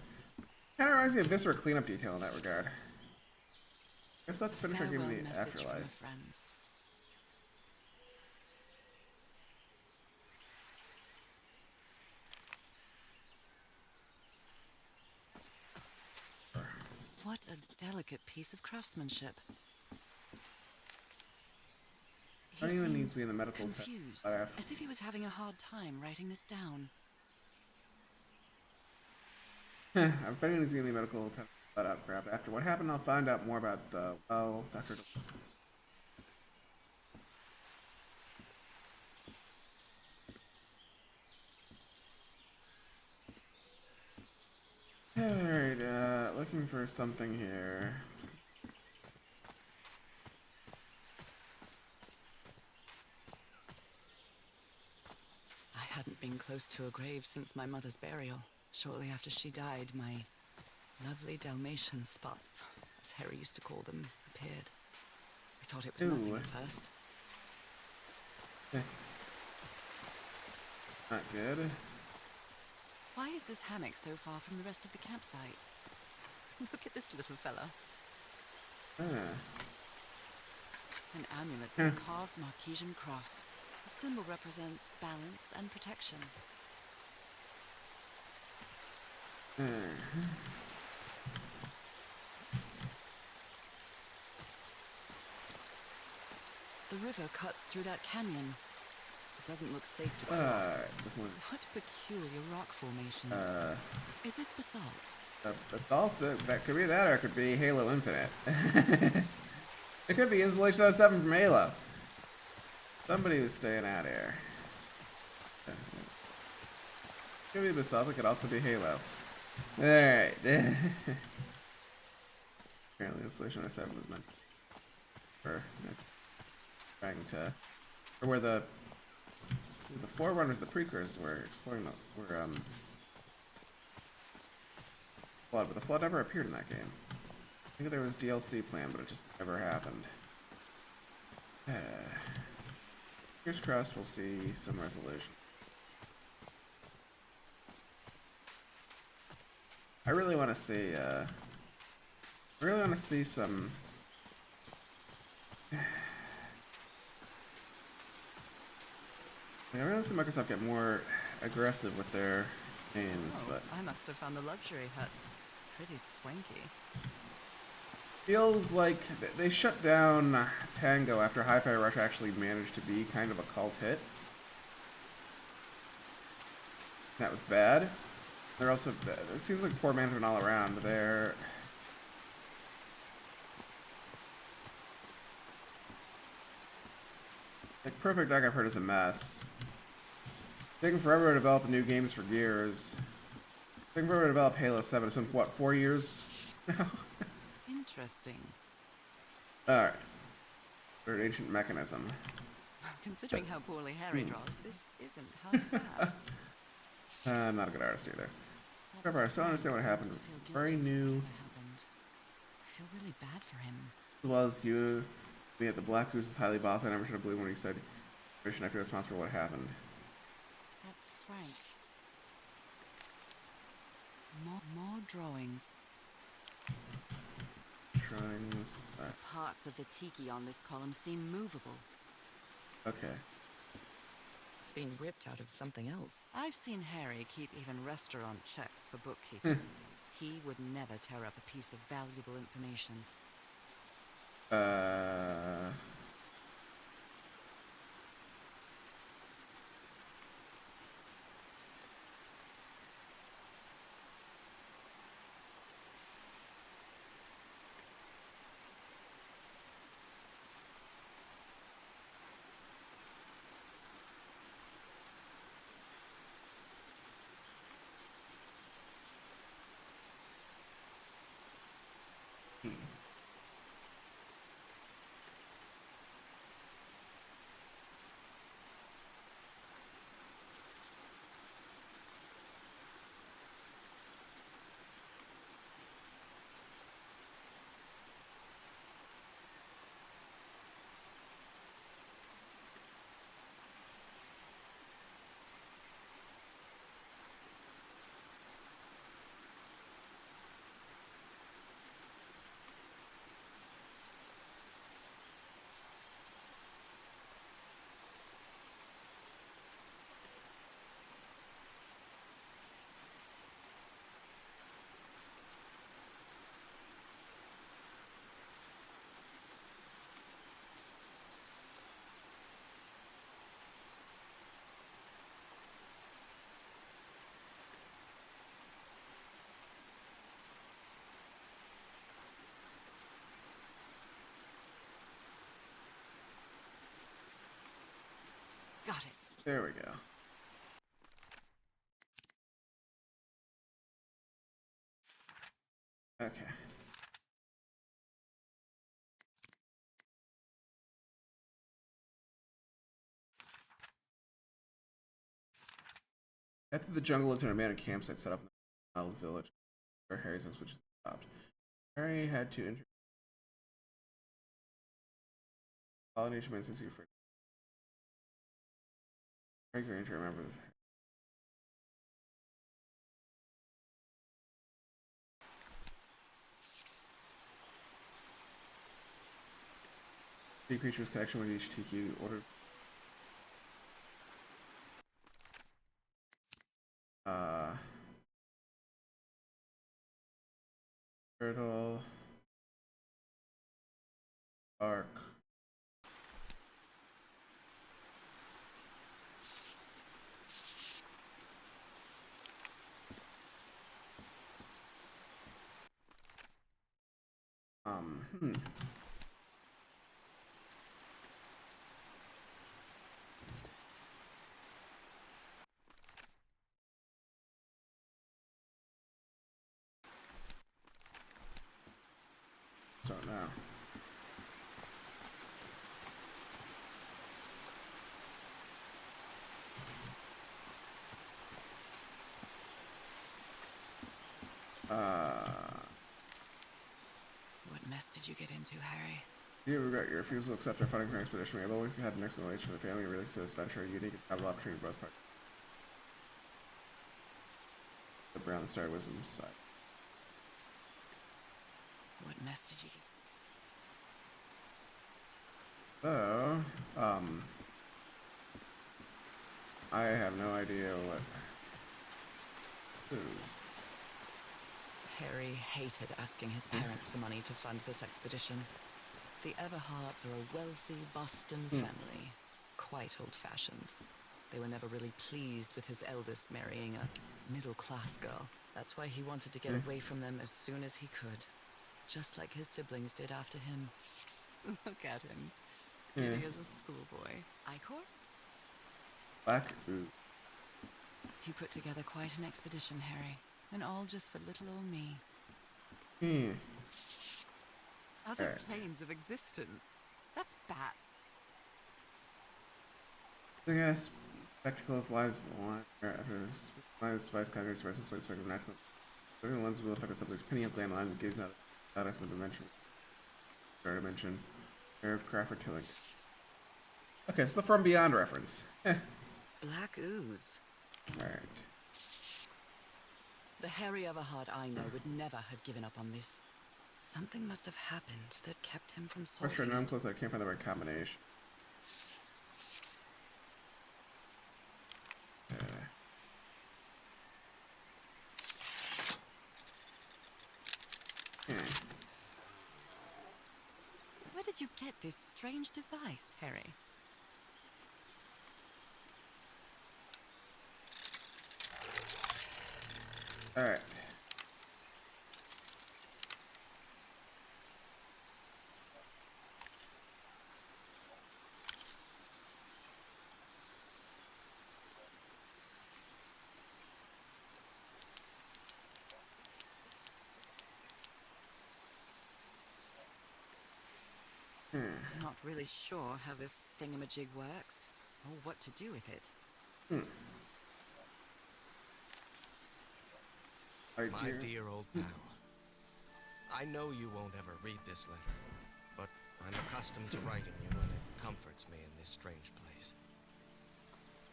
Kind of reminds me of Viscera cleanup detail in that regard. Guess I'll have to finish our game Farewell in the message from a afterlife. friend. What a delicate piece of craftsmanship. He Not even seems needs to be in the medical confused, lab. as if he was having a hard time writing this down. I'm betting he's gonna be medical attempt that out crap. After what happened, I'll find out more about the Dr. Alright, looking for something here. I hadn't been close to a grave since my mother's burial. Shortly after she died, my lovely Dalmatian spots, as Harry used to call them, appeared. I thought it was nothing Ooh. at first. Not good. Why is this hammock so far from the rest of the campsite? Look at this little fella. Ah. An amulet with a carved Marquesian cross. The symbol represents balance and protection. The river cuts through that canyon. It doesn't look safe to cross. This one. What peculiar rock formations. Is this basalt? Basalt? That could be that, or it could be Halo Infinite. It could be Insulation out of 7 from Halo. Somebody was staying out here. Could be Basalt, it could also be Halo. Alright. Apparently Insulation out of 7 was meant for trying to... Or where the Forerunners, the Precursors, were exploring the... Flood, but the Flood never appeared in that game. I think there was DLC planned, but it just never happened. Fingers crossed we'll see some resolution. I really want to see, some... I really want to see Microsoft get more aggressive with their games, Oh, but... I must have found the luxury huts. Pretty swanky. Feels like they shut down Tango after Hi-Fi Rush actually managed to be kind of a cult hit. That was bad. They're also... It seems like poor management all around. They're... Like, Perfect Dark I've heard is a mess. Taking forever to develop new games for Gears. Taking forever to develop Halo 7. It's been, what, 4 years now? Interesting. Alright. They're an ancient mechanism. Considering how poorly Harry draws, this isn't half bad. I'm not a good artist either. However, I still understand what happened. Very new. I feel really bad for him. As well as you, me at the Black Goose is highly bothered. I never should have believed when he said, I feel responsible for what happened. That Frank. More drawings. Drawings. Parts of the tiki on this column seem movable. Okay. It's been ripped out of something else. I've seen Harry keep even restaurant checks for bookkeeping. He would never tear up a piece of valuable information. There we go. Okay. After the jungle into an abandoned campsite set up in the wild village where Harry's house, which is stopped. Harry had to enter pollination man since he for Harry Granger remember this. The creature's connection with each TQ ordered. Turtle. Arc. Hmm. So now. What mess did you get into, Harry? Do you regret your refusal to accept our funding for an expedition? We have always had an excellent relationship with the family, really consider this adventure a unique and travel opportunity for both parties. The brown star wisdom side. What mess did you get? So, I have no idea what is. Harry hated asking his parents for money to fund this expedition. The Everharts are a wealthy Boston family, quite old-fashioned. They were never really pleased with his eldest marrying a middle-class girl. That's why he wanted to get away from them as soon as he could, just like his siblings did after him. Look at him, giddy as a schoolboy. Icor? Black ooze. You put together quite an expedition, Harry, and all just for little old me. Other Alright. planes of existence. That's bats. I guess spectacles lies after lies device congress versus white spectrum national. Looking the lens will affect a subject's pineal gland line and gazing out of the dimension. Third dimension. Arab Crawford Tilling. Okay, it's the From Beyond reference. Black ooze. Alright. The Harry Everhart I know would never have given up on this. Something must have happened that kept him from First, solving now I'm it. close, I can't find the right combination. Where did you get this strange device, Harry? Alright. I'm not really sure how this thingamajig works, or what to do with it. My dear old pal, I know you won't ever read this letter, but I'm accustomed to writing you and it comforts me in this strange place.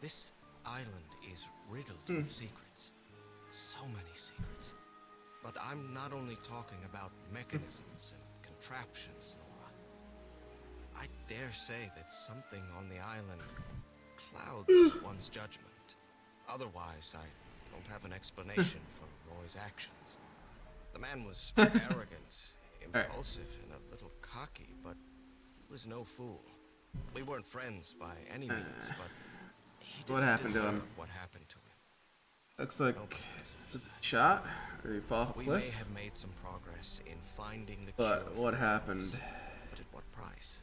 This island is riddled with secrets. So many secrets. But I'm not only talking about mechanisms and contraptions, Nora. I dare say that something on the island clouds one's judgment. Otherwise, I don't have an explanation for Roy's actions. The man was arrogant, impulsive, and a little cocky, but he was no fool. We weren't friends by any means, but he didn't What happened to him? deserve what happened to him. Looks like Nobody deserves that. shot or you fall off a We cliff. may have made some progress in finding the But cure what for happened? illness, but at what price?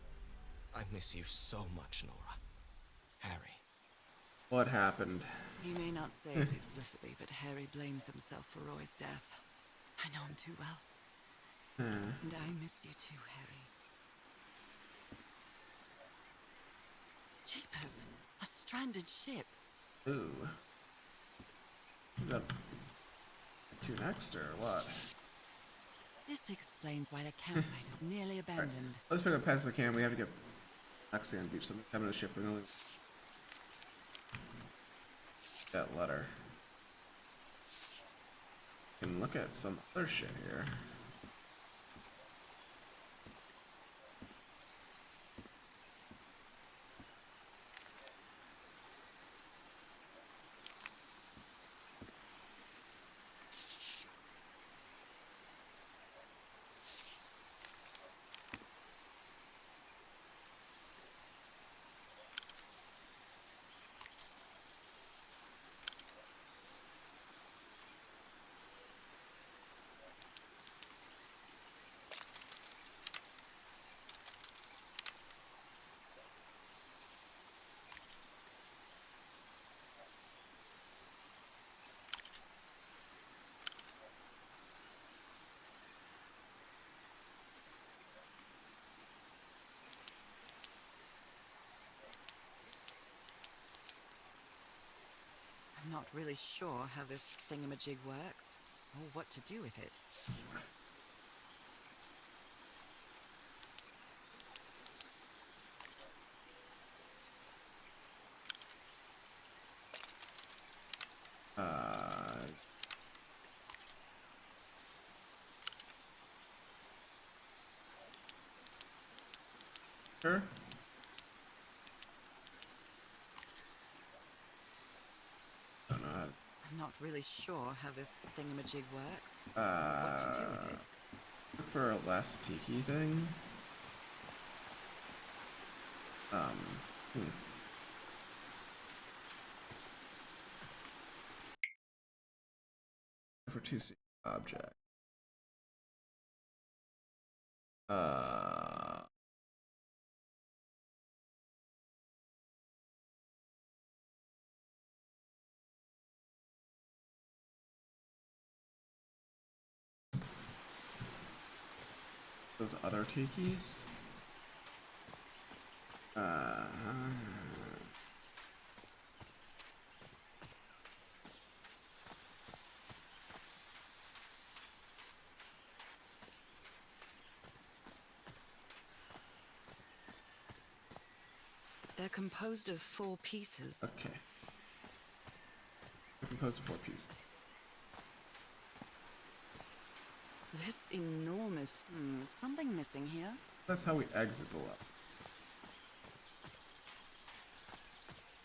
I miss you so much, Nora. Harry. What happened? He may not say it explicitly, but Harry blames himself for Roy's death. I know him too well. And I miss you too, Harry. Jeepers! A stranded ship. Ooh. You got two next or what? This explains why the campsite is nearly abandoned. Let's pick up past the camp. We have to get Lexi on the beach. So I'm having a ship. We're gonna leave that letter. We can look at some other shit here. I'm not really sure how this thingamajig works, or what to do with it. Sure. Don't know how to I'm not really sure how this thingamajig works, or what to do with it. look for a less tiki thing. Hmm. For 2C object. Those other tikis? They're composed of 4 pieces. Okay. They're composed of 4 pieces. This enormous... something missing here. That's how we exit the level.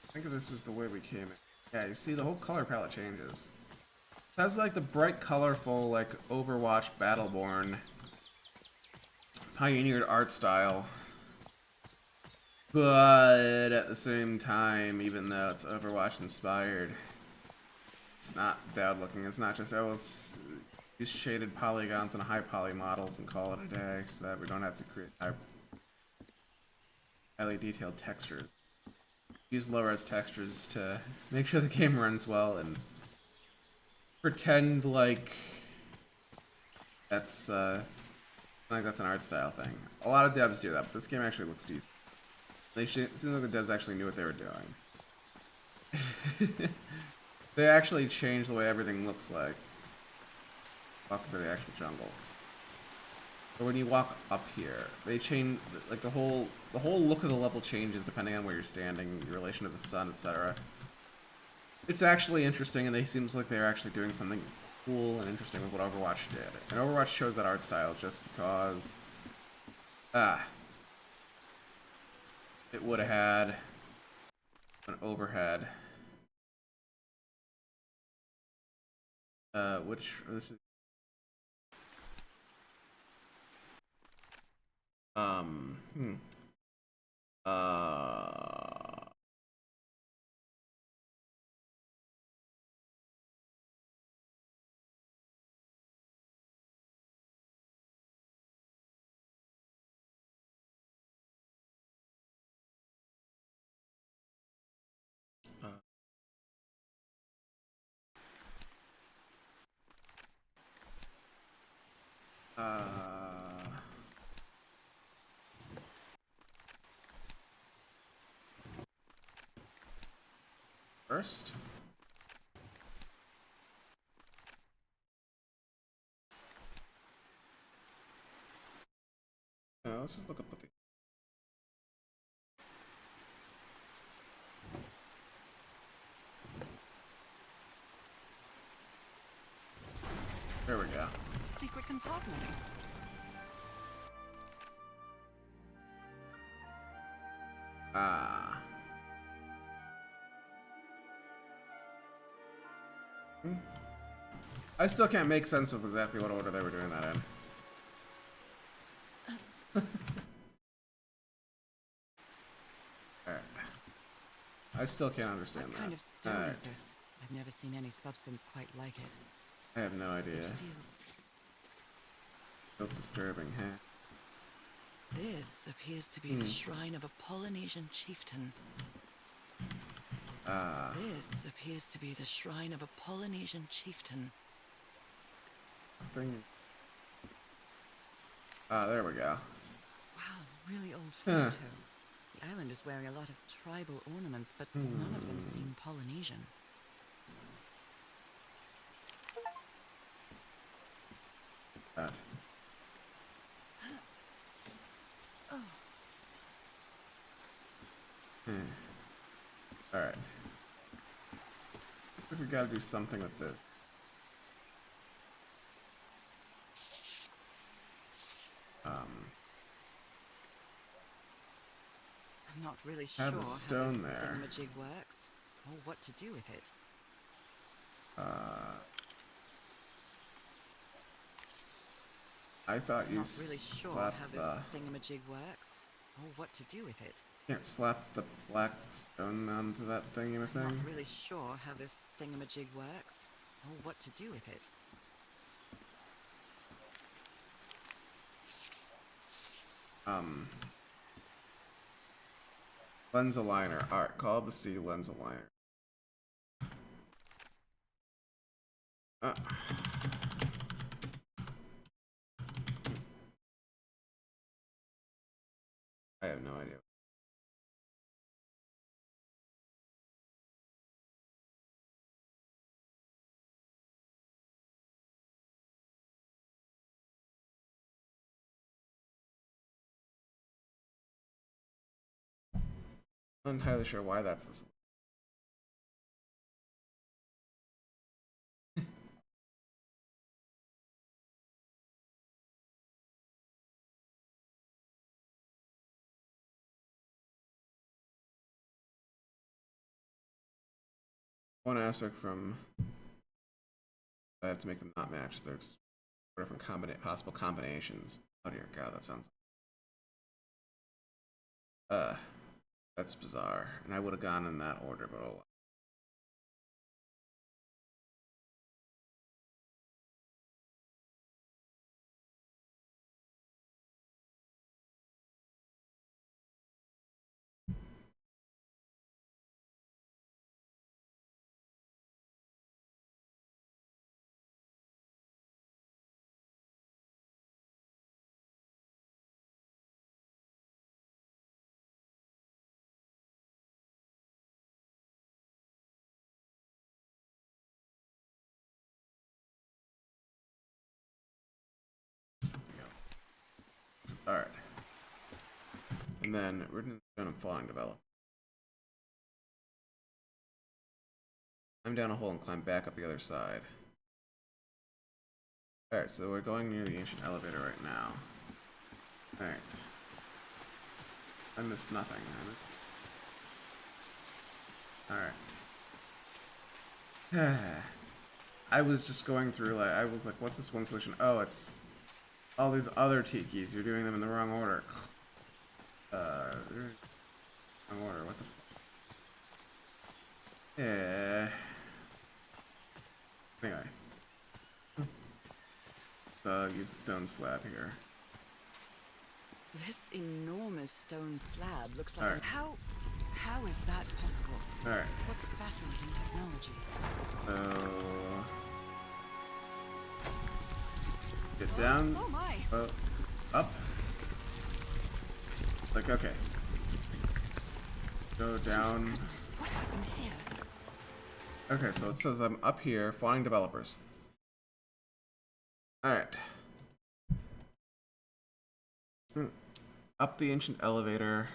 I think this is the way we came in. Yeah, you see the whole color palette changes. It has like the bright, colorful, like Overwatch Battleborn pioneered art style. But at the same time, even though it's Overwatch inspired, it's not bad looking. It's not just, oh, let's use shaded polygons and high poly models and call it a day so that we don't have to create highly detailed textures. Use low res textures to make sure the game runs well and pretend like that's like that's an art style thing. A lot of devs do that, but this game actually looks decent. It seems like the devs actually knew what they were doing. They actually changed the way everything looks like. Walk through the actual jungle. But when you walk up here, they change like the whole look of the level changes depending on where you're standing, your relation to the sun, etc. It's actually interesting, and it seems like they're actually doing something cool and interesting with what Overwatch did. And Overwatch chose that art style just because it would have had an overhead. Which this is First. Let's just look up what the. There we go. Secret compartment. Ah. I still can't make sense of exactly what order they were doing that in. Alright. I still can't understand What that. kind of stone Alright. is this? I've never seen any substance quite like it. I have no idea. It Feels disturbing, huh? This appears to be the shrine of a Polynesian chieftain. This appears to be the shrine of a Polynesian chieftain. Bring. There we go. Wow, really old photo. The island is wearing a lot of tribal ornaments, but none of them seem Polynesian. That. Alright. I think we gotta do something with this. I'm not really sure Have how the this stone there. thingamajig works, or what to do with it. I thought I'm you not really sure slapped how this thingamajig works, or what to do with it. can't slap the black stone onto that thingy I'm thing. not really sure how this thingamajig works, or what to do with it. Lens aligner. Art. Call the sea lens aligner. I have no idea. I'm not entirely sure why that's this. One aspect from I had to make them not match. There's different possible combinations. Oh dear God, that sounds. That's bizarre. And I would have gone in that order, but oh well. Alright. And then written stone and falling develop. Climb down a hole and climb back up the other side. Alright, so we're going near the ancient elevator right now. Alright. I missed nothing. Alright. I was just going through, like, I was like, what's this one solution? Oh, it's all these other tikis. You're doing them in the wrong order. Wrong order, what the yeah. Anyway. Use the stone slab here. This enormous stone slab looks like... Alright. How is that possible? Alright. What fascinating technology. So... Get down. Oh my! Up. Like, okay. Go down. Goodness, what happened here? Okay, so it says I'm up here, flying developers. Alright. Up the ancient elevator.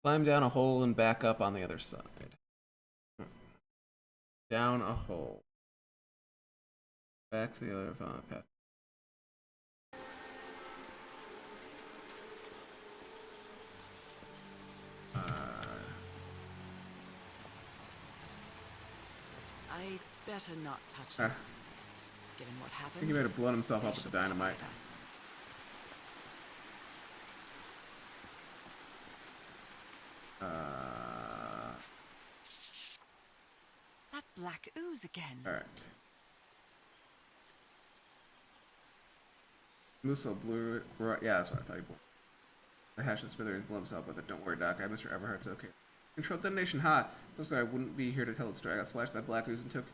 Climb down a hole and back up on the other side. Down a hole. Back to the other path. I better not touch Huh. it. Given what I happened. think he might have blown himself up with the dynamite. That black ooze again. Alright. Musso blew it. Yeah, that's what I thought he blew. I hashed the smithereens, blew himself with it. Don't worry, Doc. I have Mr. Everhart's okay. Controlled detonation hot. So I wouldn't be here to tell the story. I got splashed with that black ooze and took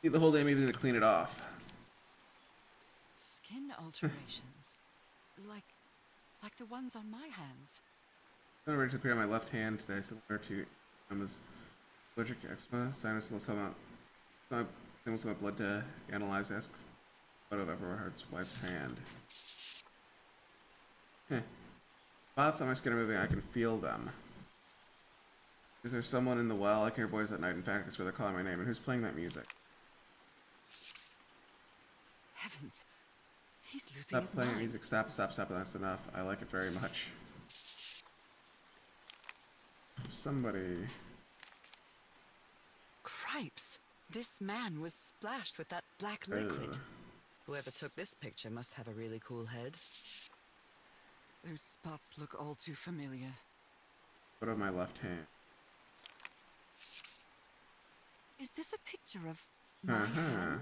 the whole day maybe to clean it off. Skin alterations. like the ones on my hands. I'm ready to appear on my left hand today, similar to Emma's allergic eczema, sinus, similar blood to analyze. Ask blood of Everhart's wife's hand. Spots on my skin are moving. I can feel them. Is there someone in the well? I can hear voices at night. In fact, it's where they're calling my name. And who's playing that music? Heavens. He's losing Stop his playing mind. music. Stop. That's enough. I like it very much. Somebody. Cripes. This man was splashed with that black liquid. Whoever took this picture must have a really cool head. Those spots look all too familiar. What of my left hand? Is this a picture of my hand?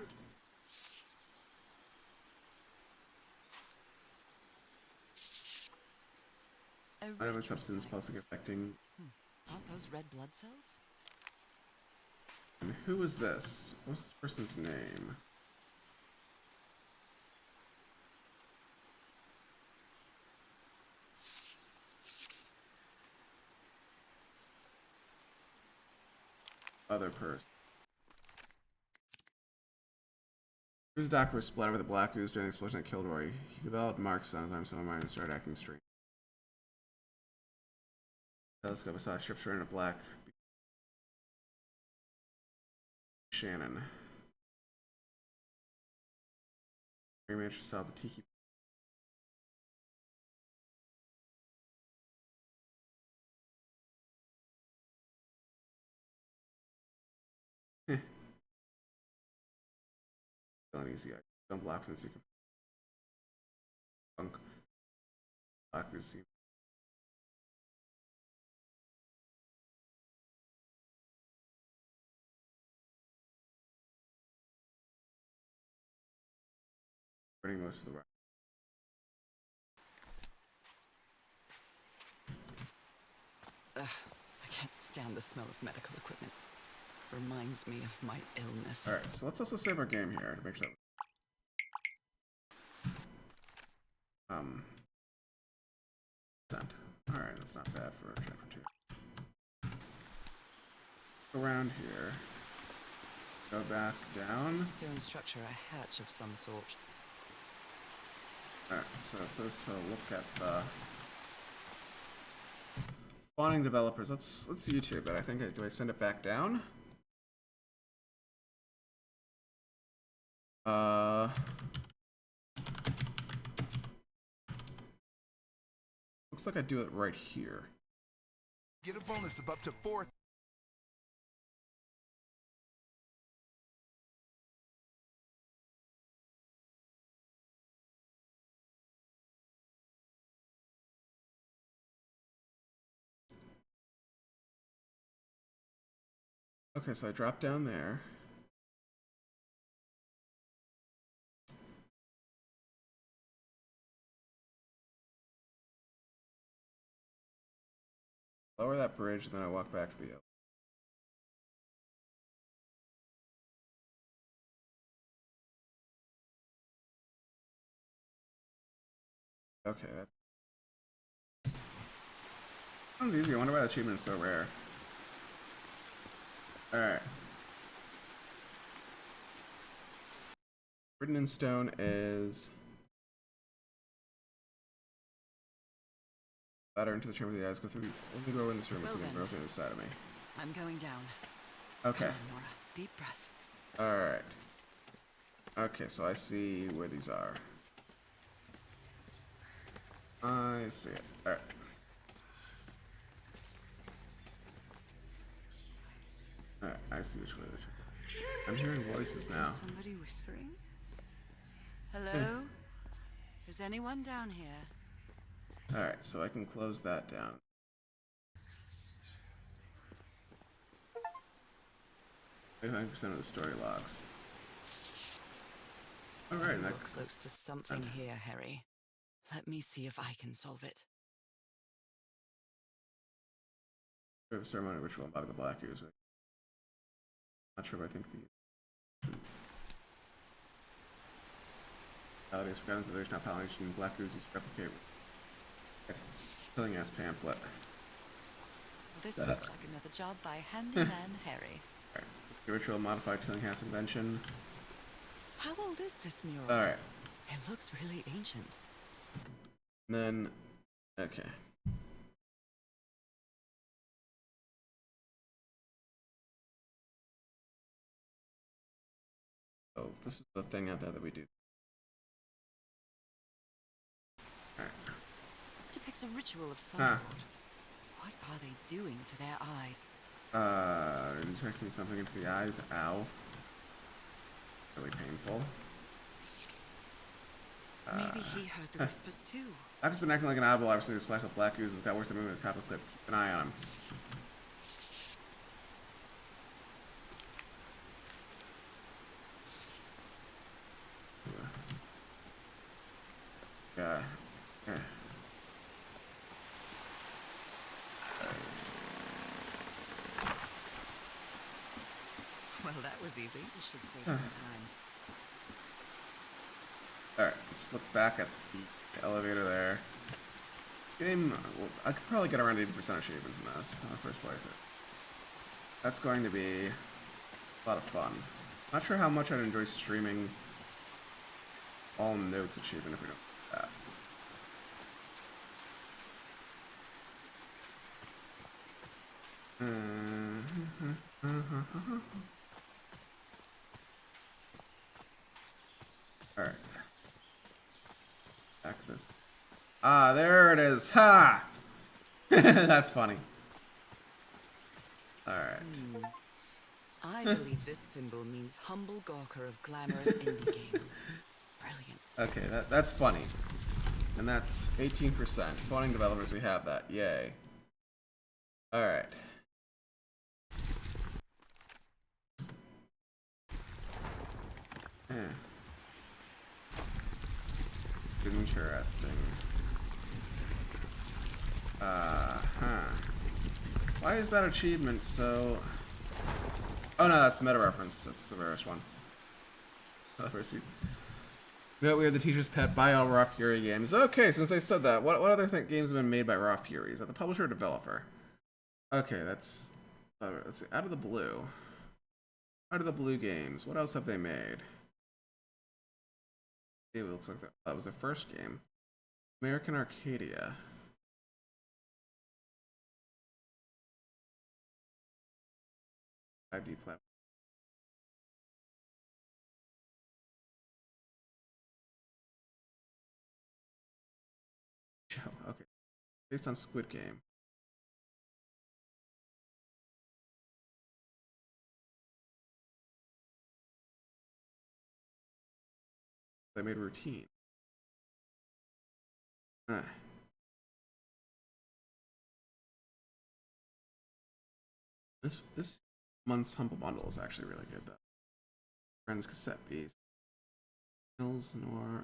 I have a substance possibly affecting. Aren't those red blood cells? And who is this? What's this person's name? Other person. Who's the doctor was splattered with a black ooze during the explosion that killed Roy? He developed marks on his arm, some of mine, and started acting strange. Telescope, I saw ships wearing a black. Shannon. Very much saw the tiki. Easy. Some black from the secret. Punk. Black is running most of the route. Ugh, I can't stand the smell of medical equipment. Reminds me of my illness. Alright, so let's also save our game here to make sure. Alright, that's not bad for chapter 2. Around here. Go back down. This stone structure, a hatch of some sort. Alright, so it says to look at the spawning developers. Let's YouTube it. I think do I send it back down? Looks like I do it right here. Get a bonus of up to 4. Okay, so I drop down there. Lower that bridge, and then I walk back to the Okay, that sounds easy. I wonder why the achievement is so rare. Alright. Written in stone is ladder into the chamber of the eyes. Go through. Let me go in this room and see the girls on the other side of me. I'm going down. Okay. Come on, Nora. Deep breath. Alright. Okay, so I see where these are. I see it. Alright. Alright, I see which way they're trying. I'm hearing voices now. Is somebody whispering? Hello? Is anyone down here? Alright, so I can close that down. 99% of the story logs. Alright, You that look close to something here, Harry. Let me see if I can solve it. we have a ceremony ritual about the Black Ooze. Not sure, but I think the reality is forgotten, so there's now Polynesian Black Ooze used to replicate killing ass pamphlet. This looks like another job by handyman Harry. Alright. The ritual modified Tillinghast invention. How old is this mural? Alright. It looks really ancient. And then okay. So this is the thing out there that we do. Alright. Depicts a ritual of some Huh. sort. What are they doing to their eyes? Injecting something into the eyes. Ow. Really painful. Maybe he heard the whispers too. I've just been acting like an oddball ever since he splashed with Black Ooze. It's got worse than moving at the top of the cliff. Keep an eye on him. Yeah. Yeah. Well, that was easy. This should save some time. Alright, let's look back at the elevator there. Game, well, I could probably get around 80% achievements in this on the first playthrough. That's going to be a lot of fun. Not sure how much I'd enjoy streaming all notes achievement if we don't do that. Alright. Back to this. Ah, there it is. Ha! That's funny. Alright. I believe this symbol means humble gawker of glamorous indie games. Brilliant. Okay, that's funny. And that's 18%. Phoning developers, we have that. Yay. Alright. Interesting. Why is that achievement so... Oh no, that's meta reference. That's the rarest one. The first few. No, we have the teacher's pet by all Raw Fury games. Okay, since they said that, what other games have been made by Raw Fury? Is that the publisher or developer? Okay, that's... let's see. Out of the Blue. Out of the Blue games. What else have they made? It looks like that was their first game. American Arcadia. ID platform. Okay. Based on Squid Game. They made Routine. This month's Humble Bundle is actually really good though. Friends Cassette Beast. Hills Noir.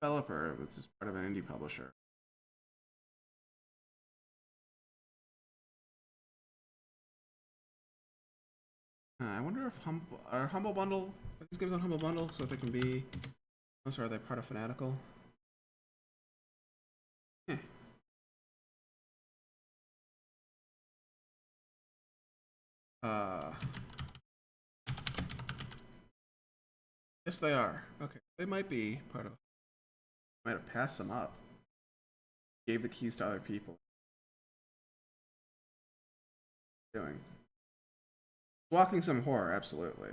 Developer, which is part of an indie publisher. I wonder if Humble Bundle, are these games on Humble Bundle so they can be, or are they part of Fanatical? Eh. Yes, they are. Okay, they might be part of. Might have passed them up. Gave the keys to other people. Doing. Walking some horror, absolutely,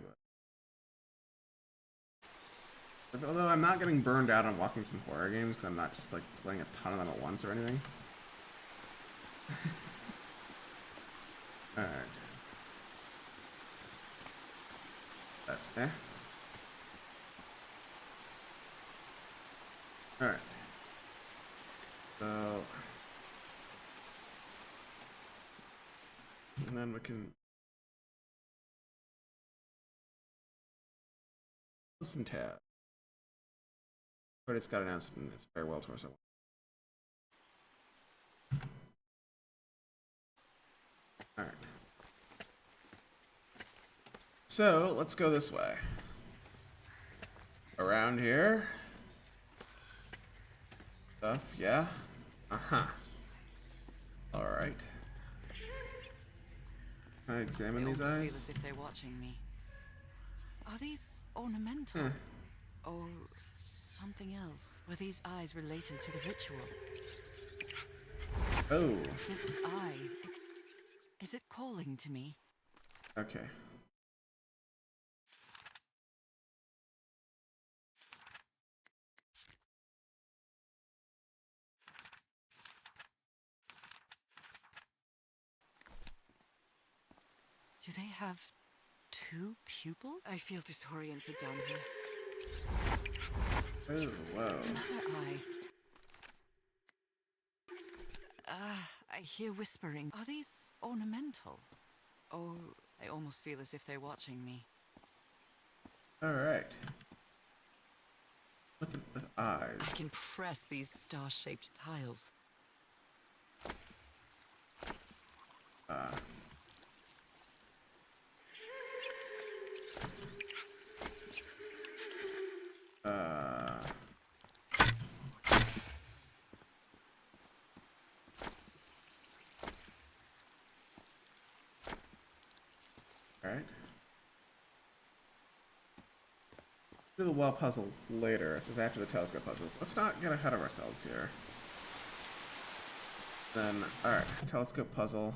but although I'm not getting burned out on walking some horror games because I'm not just like playing a ton of them at once or anything. Alright. Eh? Alright. So... and then we can... close some tabs. But it's got announced in its farewell torso. Alright. So, let's go this way. Around here. Stuff, yeah. Uh-huh. Alright. Can I examine these almost eyes? feel as if they're watching me. Are these ornamental? Or something else? Were these eyes related to the ritual? Oh. This eye, is it calling to me? Okay. Do they have 2 pupils? I feel disoriented down here. Oh, whoa. Another eye. I hear whispering. Are these ornamental? Or I almost feel as if they're watching me. Alright. With the eyes. I can press these star-shaped tiles. Alright. Do the well puzzle later. This is after the telescope puzzle. Let's not get ahead of ourselves here. Then, alright, telescope puzzle.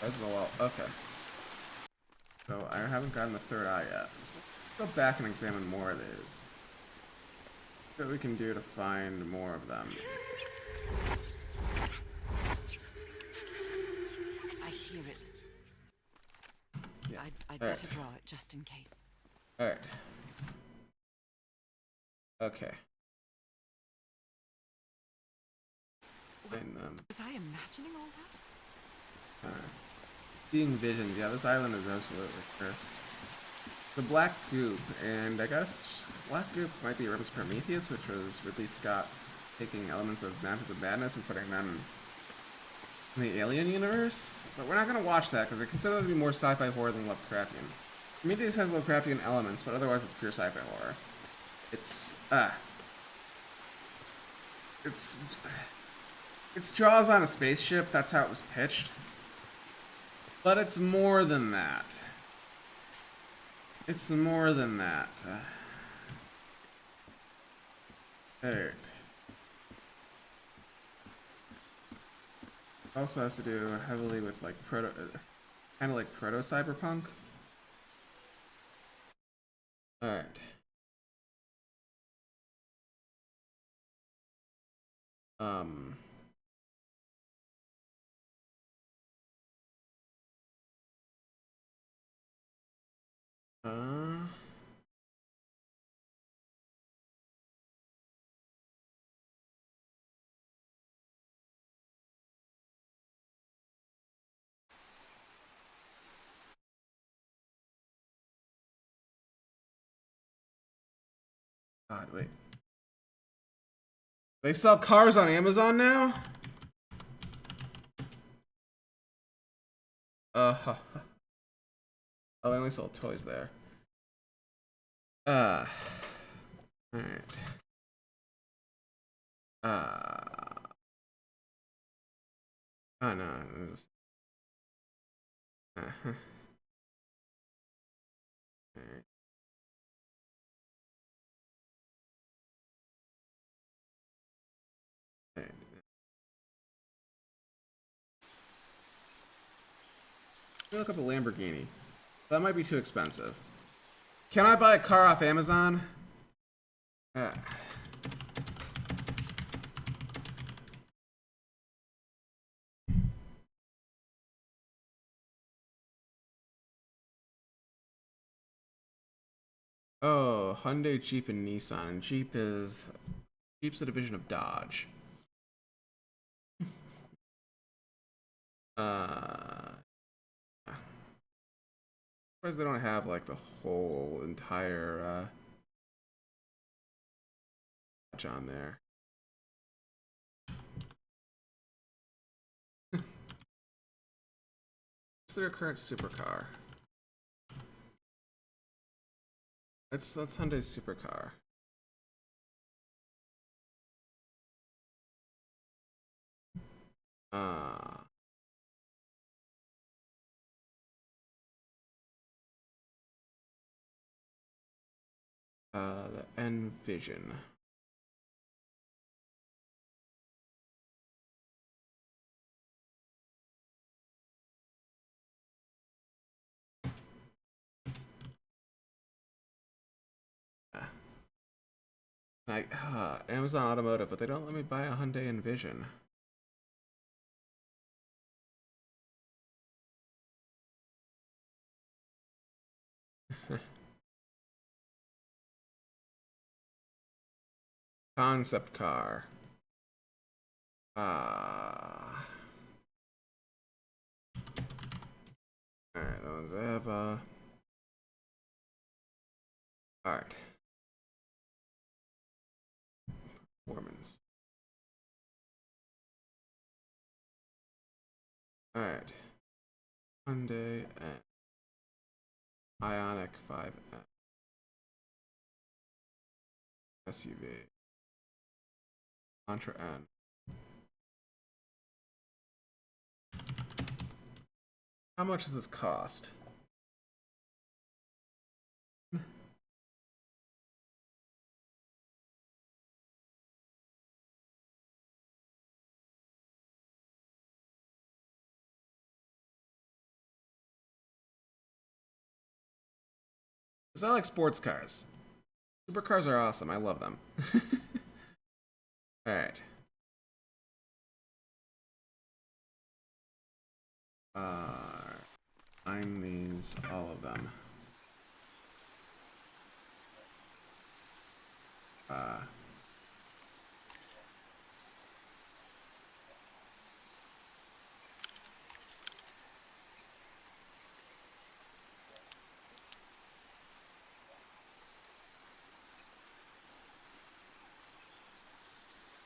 Where's the wall? Okay. So I haven't gotten the third eye yet. So let's go back and examine more of these. See what we can do to find more of them. I hear it. Yeah. I'd All right. better draw it just in case. Alright. Okay. Find them. Was I imagining all that? Seeing visions. Yeah, this island is absolutely cursed. The Black Goop, and I guess Black Goop might be a reference to Prometheus, which was Ridley Scott taking elements of Mountains of Madness and putting them in the Alien universe. But we're not going to watch that because I consider it to be more sci-fi horror than Lovecraftian. Prometheus has Lovecraftian elements, but otherwise it's pure sci-fi horror. It's Jaws on a spaceship, that's how it was pitched. But it's more than that. It's more than that. Alright. Also has to do heavily with like kind of like proto-cyberpunk. Alright. God, wait. They sell cars on Amazon now? Oh, they only sold toys there. Alright. Oh no. It was... Uh-huh. Alright. Alright. Let me look up a Lamborghini. That might be too expensive. Can I buy a car off Amazon? Oh, Hyundai, Jeep, and Nissan. And Jeep's a division of Dodge. Surprised they don't have like the whole entire Dodge on there. What's their current supercar? That's Hyundai's supercar. The Envision. Amazon Automotive, but they don't let me buy a Hyundai Envision. Concept car. Alright, they have alright. Performance. Alright. Hyundai and Ioniq 5 SUV. Contra N. How much does this cost? Because I like sports cars. Supercars are awesome. I love them. Alright. Find these, all of them.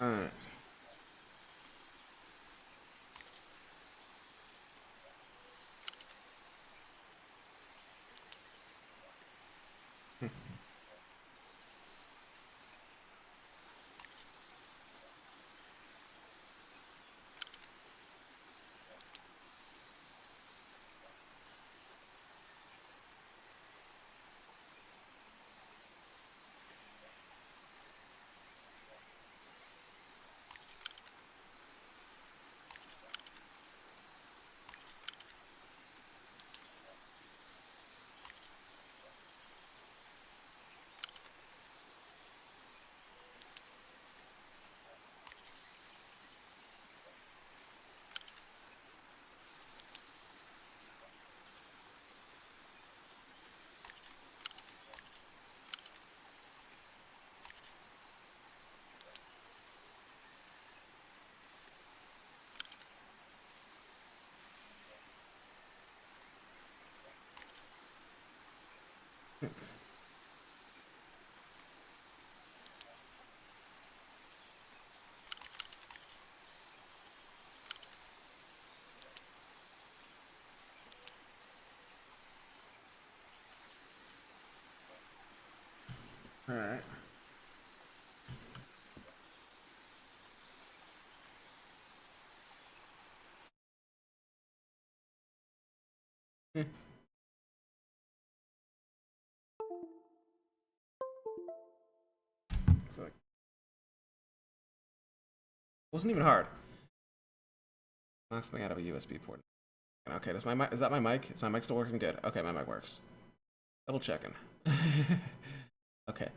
Alright. Alright. So, wasn't even hard. Knock something out of a USB port. Okay, does my mic, is that my mic? Is my mic still working good? Okay, my mic works. Double checking. Okay.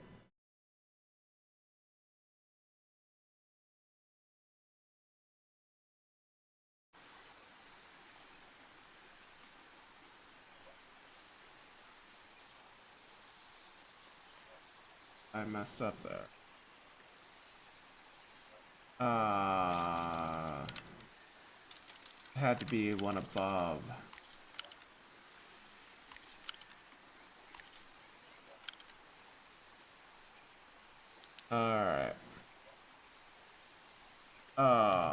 I messed up there. Had to be one above. Alright. Alright.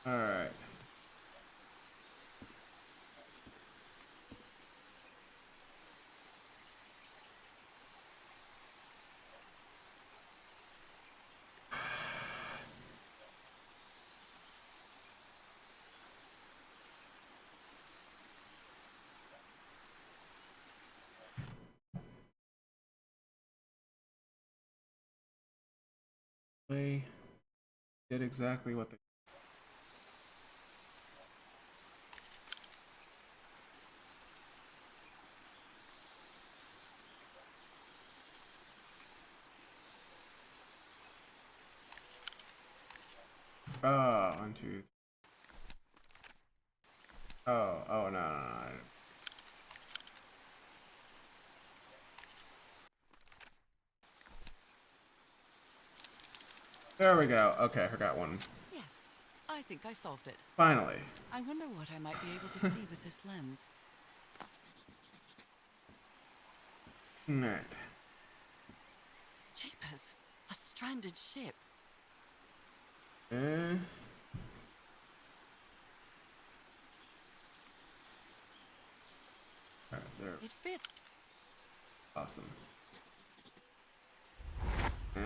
Alright. They did exactly what they. Oh, 1, 2. Oh, no, no, no. There we go. Okay, I forgot one. Yes, I think I solved it. Finally. I wonder what I might be able to see with this lens. Alright. Jeepers, a stranded ship. Eh. Alright, there. It fits. Awesome. Eh.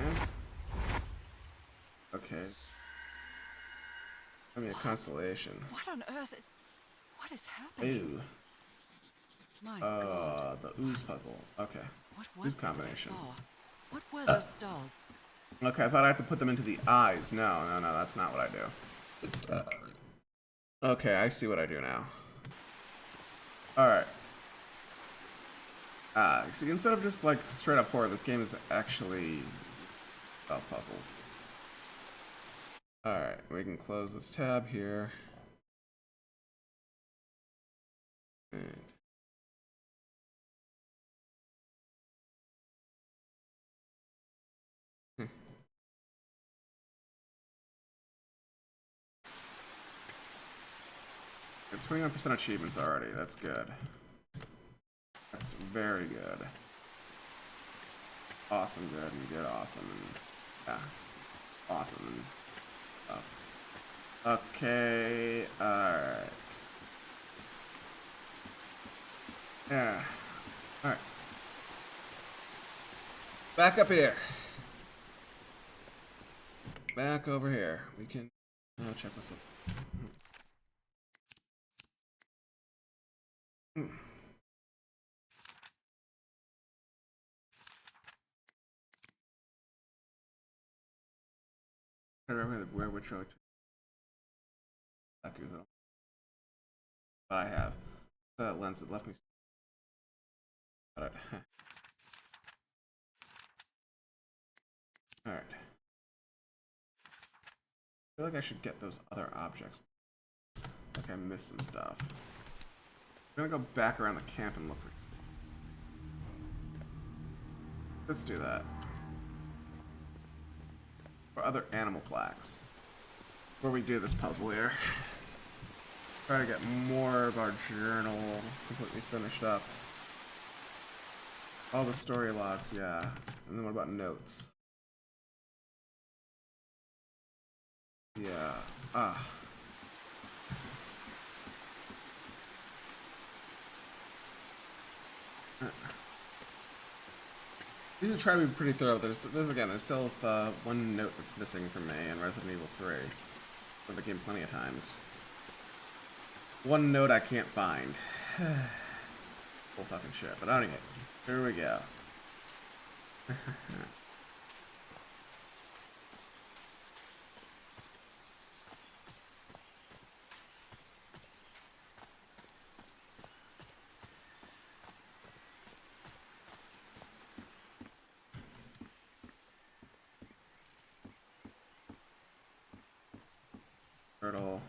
Okay. I mean, a constellation. What on earth? What is happening? Ooh. My God. The ooze puzzle. Okay. What Ooze was that I combination. saw? What were those stars? Okay, I thought I had to put them into the eyes. No, no, no, that's not what I do. Okay, I see what I do now. Alright. See, instead of just like straight up horror, this game is actually about puzzles. Alright, we can close this tab here. And we have 21% achievements already. That's good. That's very good. Awesome, good, and good, awesome, and yeah, awesome. And stuff. Okay, alright. Yeah, alright. Back up here. Back over here. We can check this out. I remember where which Yakuza. But I have. That lens that left me. Got it. Alright. I feel like I should get those other objects. Like I missed some stuff. I'm gonna go back around the camp and look for. Let's do that. Or other animal plaques. Before we do this puzzle here. Try to get more of our journal completely finished up. All the story logs, yeah. And then what about notes? Yeah. Ah. You should try to be pretty thorough. There's still one note that's missing from me in Resident Evil 3. I've played the game plenty of times. One note I can't find. Full fucking shit. But anyway, here we go. Turtle.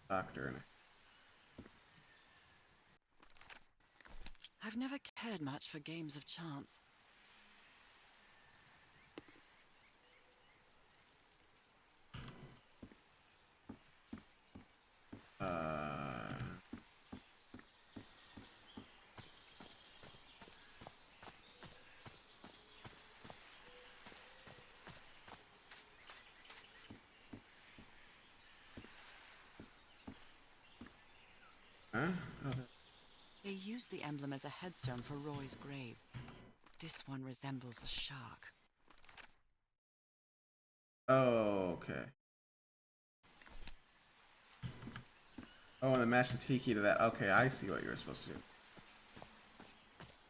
Doctor. I've never cared much for games of chance. Huh? Oh, They used the emblem as a headstone for Roy's grave. This one resembles a shark. oh, okay. Oh, and then match the tiki to that. Okay, I see what you were supposed to do.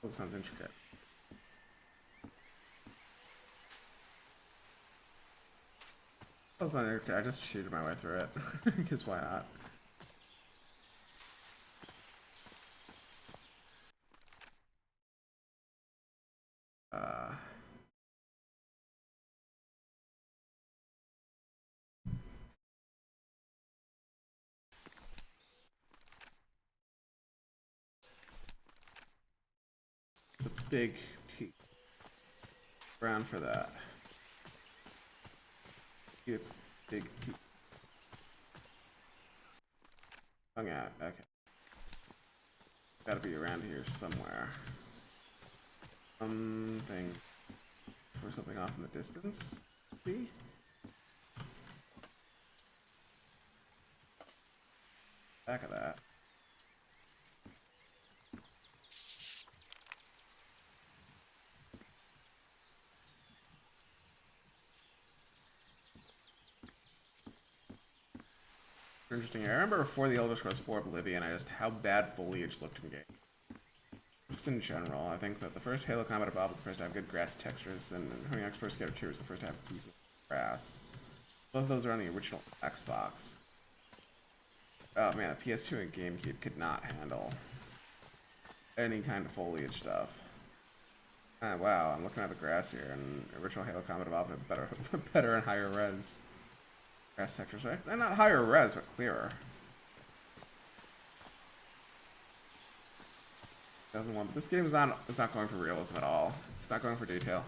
That sounds intricate. That sounds intricate. I just cheated my way through it. Because why not? The big T. Round for that. Big T. Hung out. Okay. Gotta be around here somewhere. Something. Or something off in the distance. See? Back of that. Interesting. I remember before the Elder Scrolls 4 Oblivion, how bad foliage looked in game. Just in general, I think that the first Halo Combat Evolved was the first to have good grass textures, and Honey Expert Skater 2 was the first to have decent grass. Both of those are on the original Xbox. Oh man, the PS2 and GameCube could not handle any kind of foliage stuff. Ah, wow, I'm looking at the grass here, and original Halo Combat Evolved had better and higher res grass textures. They're not higher res, but clearer. 2001, but this game is not going for realism at all. It's not going for detail.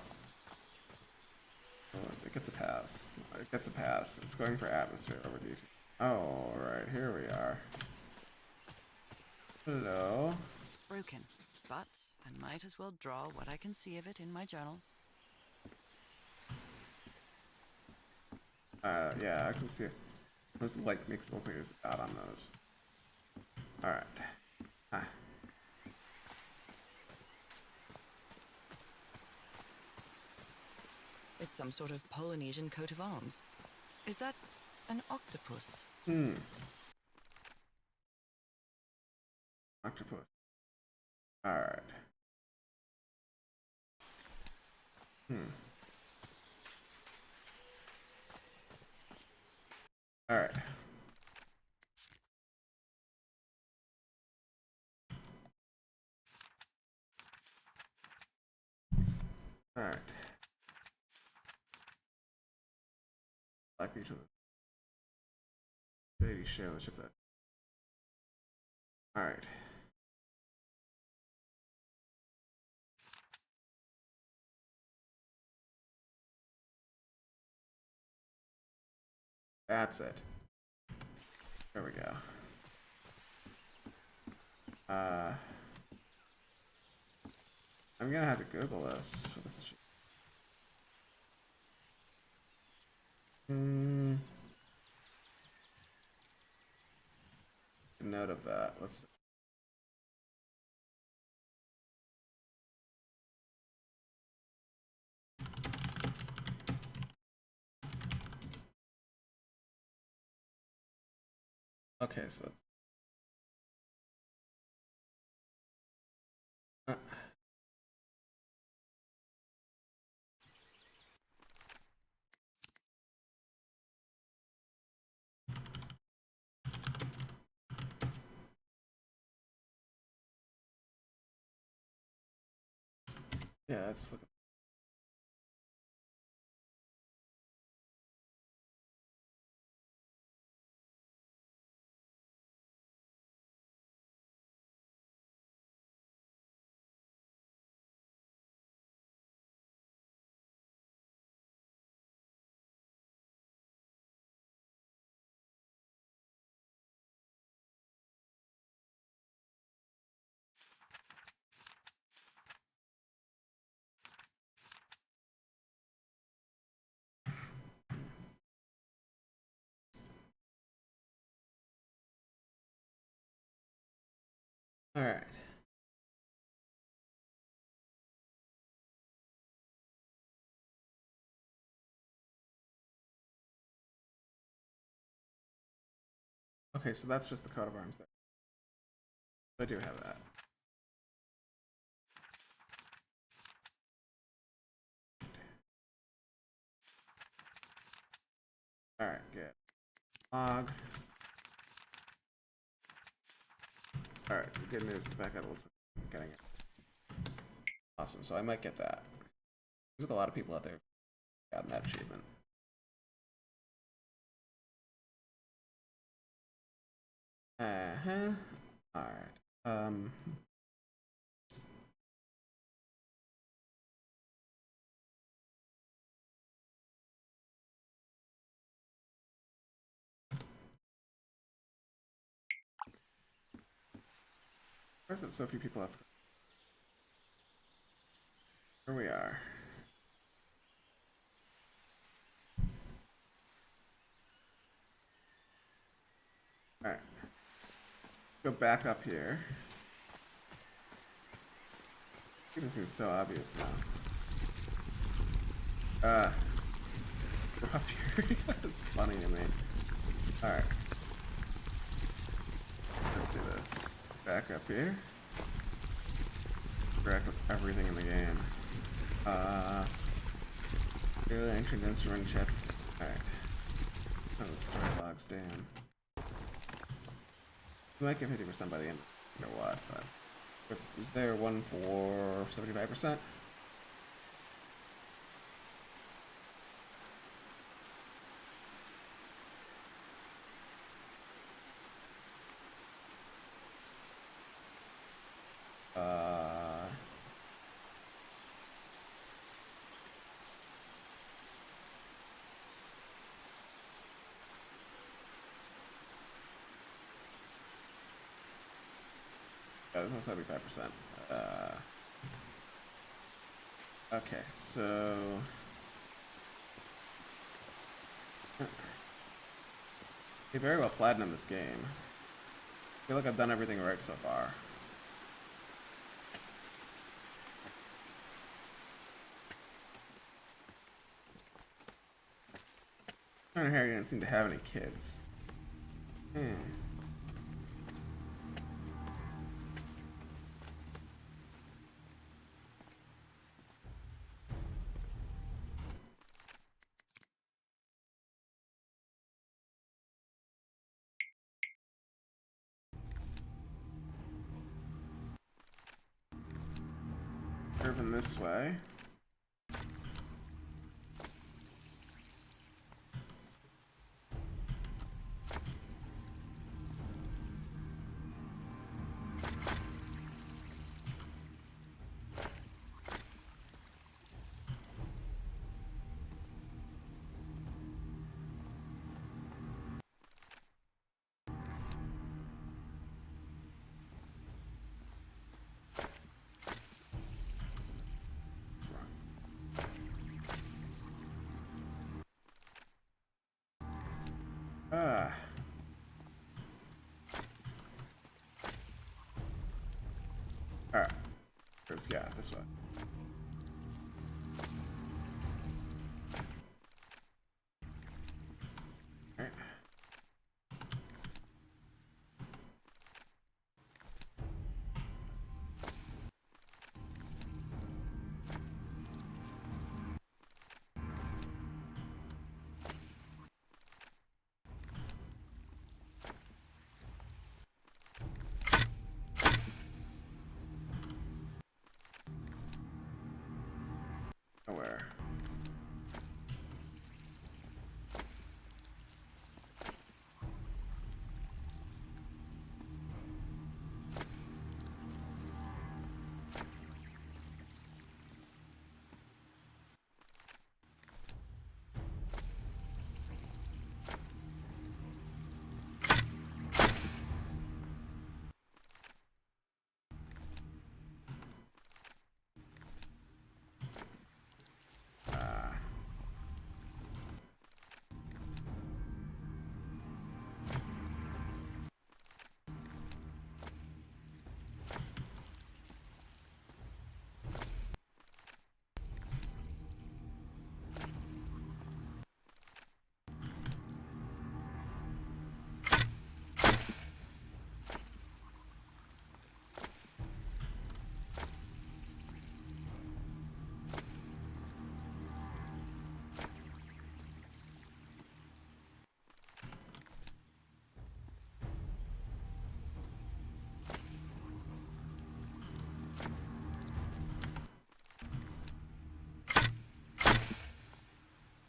Oh, it gets a pass. It gets a pass. It's going for atmosphere over detail. Oh, right, here we are. Hello. It's broken, but I might as well draw what I can see of it in my journal. Yeah, I can see it. Those light makes it look like there's a dot on those. Alright. Ah. with some sort of Polynesian coat of arms. Is that an octopus? Octopus. Alright. Alright. Alright. Black Beach of the Baby Show, let's ship that. Alright. That's it. There we go. I'm gonna have to Google this. Note of that. Let's see. Okay, so that's yeah, that's looking. All right. Okay, so that's just the coat of arms there. I do have that. All right, good. Log. All right, the good news is back up looks like I'm getting it. Awesome, so I might get that. There's a lot of people out there who've gotten that achievement. All right. Why is it so few people have? Here we are. All right. Go back up here. This is so obvious now. We're up here. It's funny to me. All right. Let's do this. Back up here. Back up everything in the game. Really ancient instrument chip. Alright. Oh, story logs down. We might get 50% by the end of what, but is there one for 75%? There's no 75%. Okay, so you very well platinum this game. I feel like I've done everything right so far. Connor Harry didn't seem to have any kids. Hmm. Curving this way. Ah. Alright. Yeah, this way. Alright. Nowhere.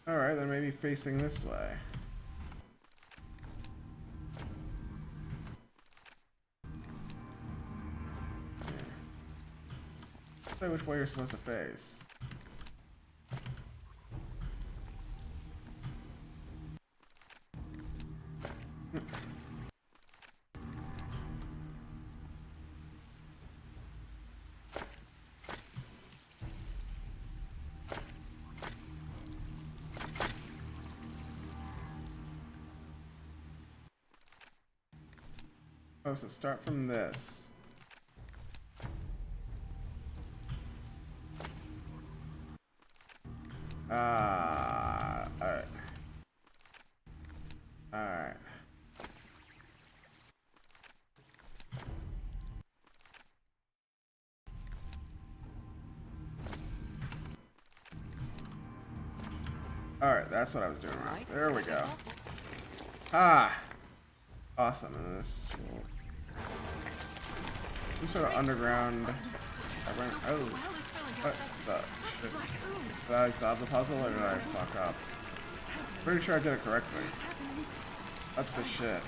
Alright, then maybe facing this way. Say which way you're supposed to face. Oh, so start from this. Alright. Alright. Alright, that's what I was doing wrong. Right, There we looks like I go. solved it. Ah! Awesome, and this will... Some sort of underground... Oh, Well is filling what up. the... That's black ooze. Did I solve the puzzle or did I fuck up? What's happening? Pretty sure I did it correctly. What's happening? What the shit?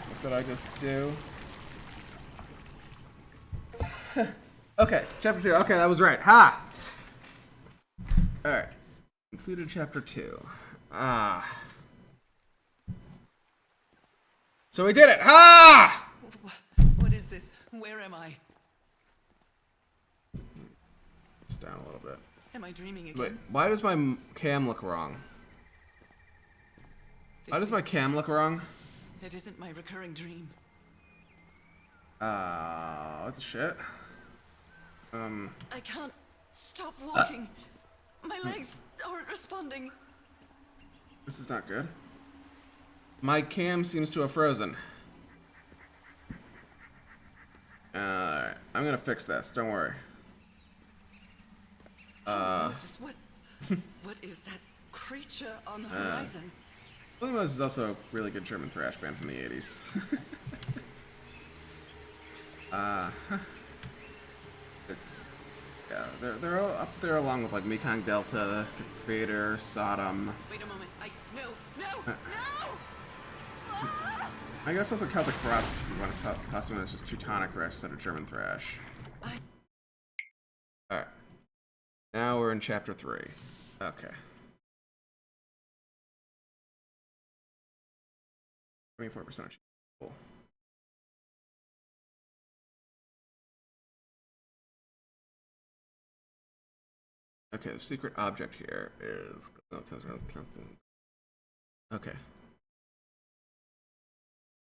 What did I just do? Okay, chapter 2. Okay, that was right. Ha! Alright. Completed chapter 2. Ah. So we did it! Ha! What is this? Where am I? Just down a little bit. Am I dreaming again? Wait, why does my cam look wrong? Why does my cam look wrong? It isn't my recurring dream. What the shit? I can't stop walking. My legs aren't responding. This is not good. My cam seems to have frozen. Alright, I'm gonna fix this, don't worry. Moses, what is that creature on the horizon? Holy Moses is also a really good German thrash band from the 80s. It's, yeah, they're all up there along with like Mekong Delta, the Creator, Sodom. Wait a moment. No! Ah! I guess also Celtic Frost if you want to toss them as just Teutonic thrash instead of German thrash. Alright. Now we're in chapter 3. Okay. 24% of cool. Okay, the secret object here is okay.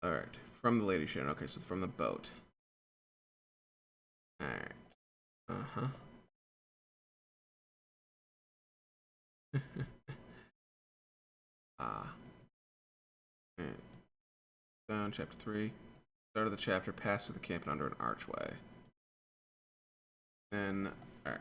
Alright. From the Lady Shannon. Okay, so from the boat. Alright. Uh-huh. Alright. Down, chapter 3. Start of the chapter, pass through the camp and under an archway. Then, alright.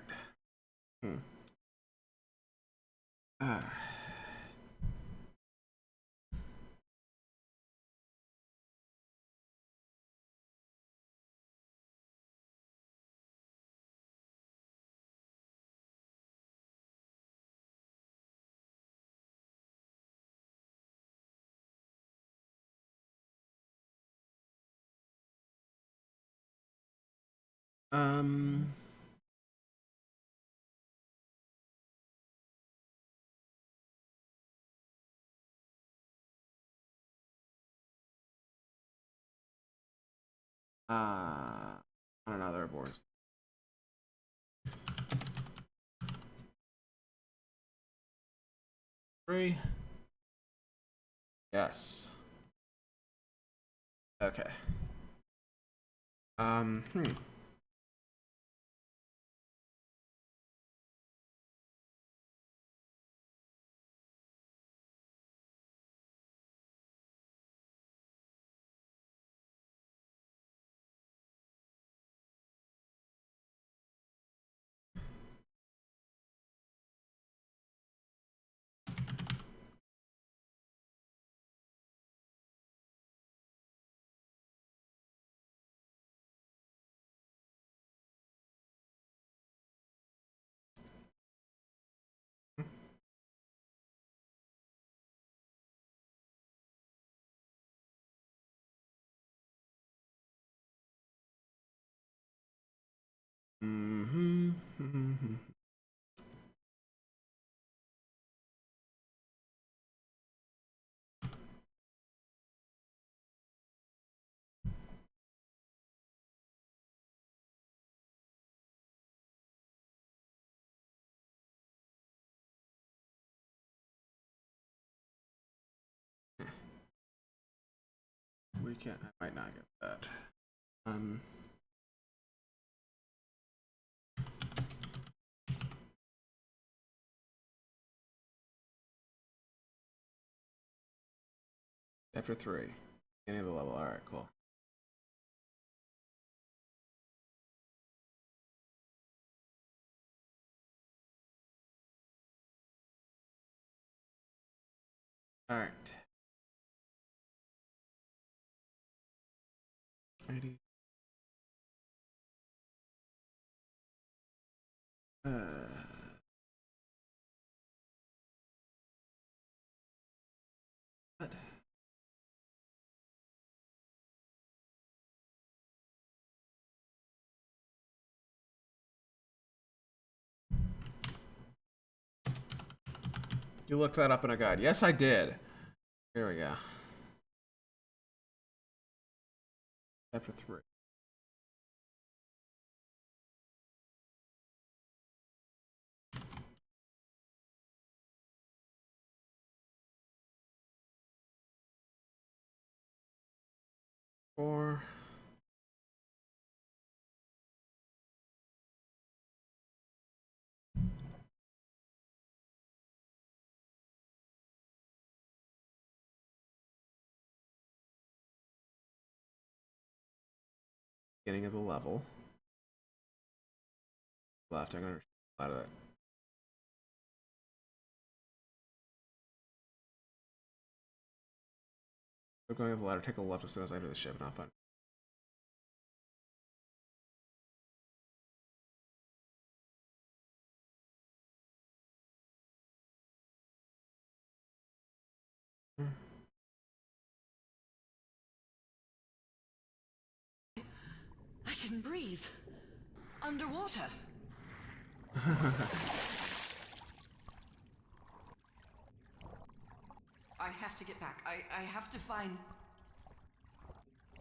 On another board. Three. Yes. Okay. We can't. I might not get that. Chapter 3. Any of the level. Alright, cool. Alright. 80. What? You looked that up in a guide. Yes, I did. Here we go. Chapter 3. Four. beginning of the level. Left, I'm gonna out of that. So going up the ladder, take a left as soon as I enter the ship, and I'll find. I can breathe. Underwater. I have to get back. I have to find...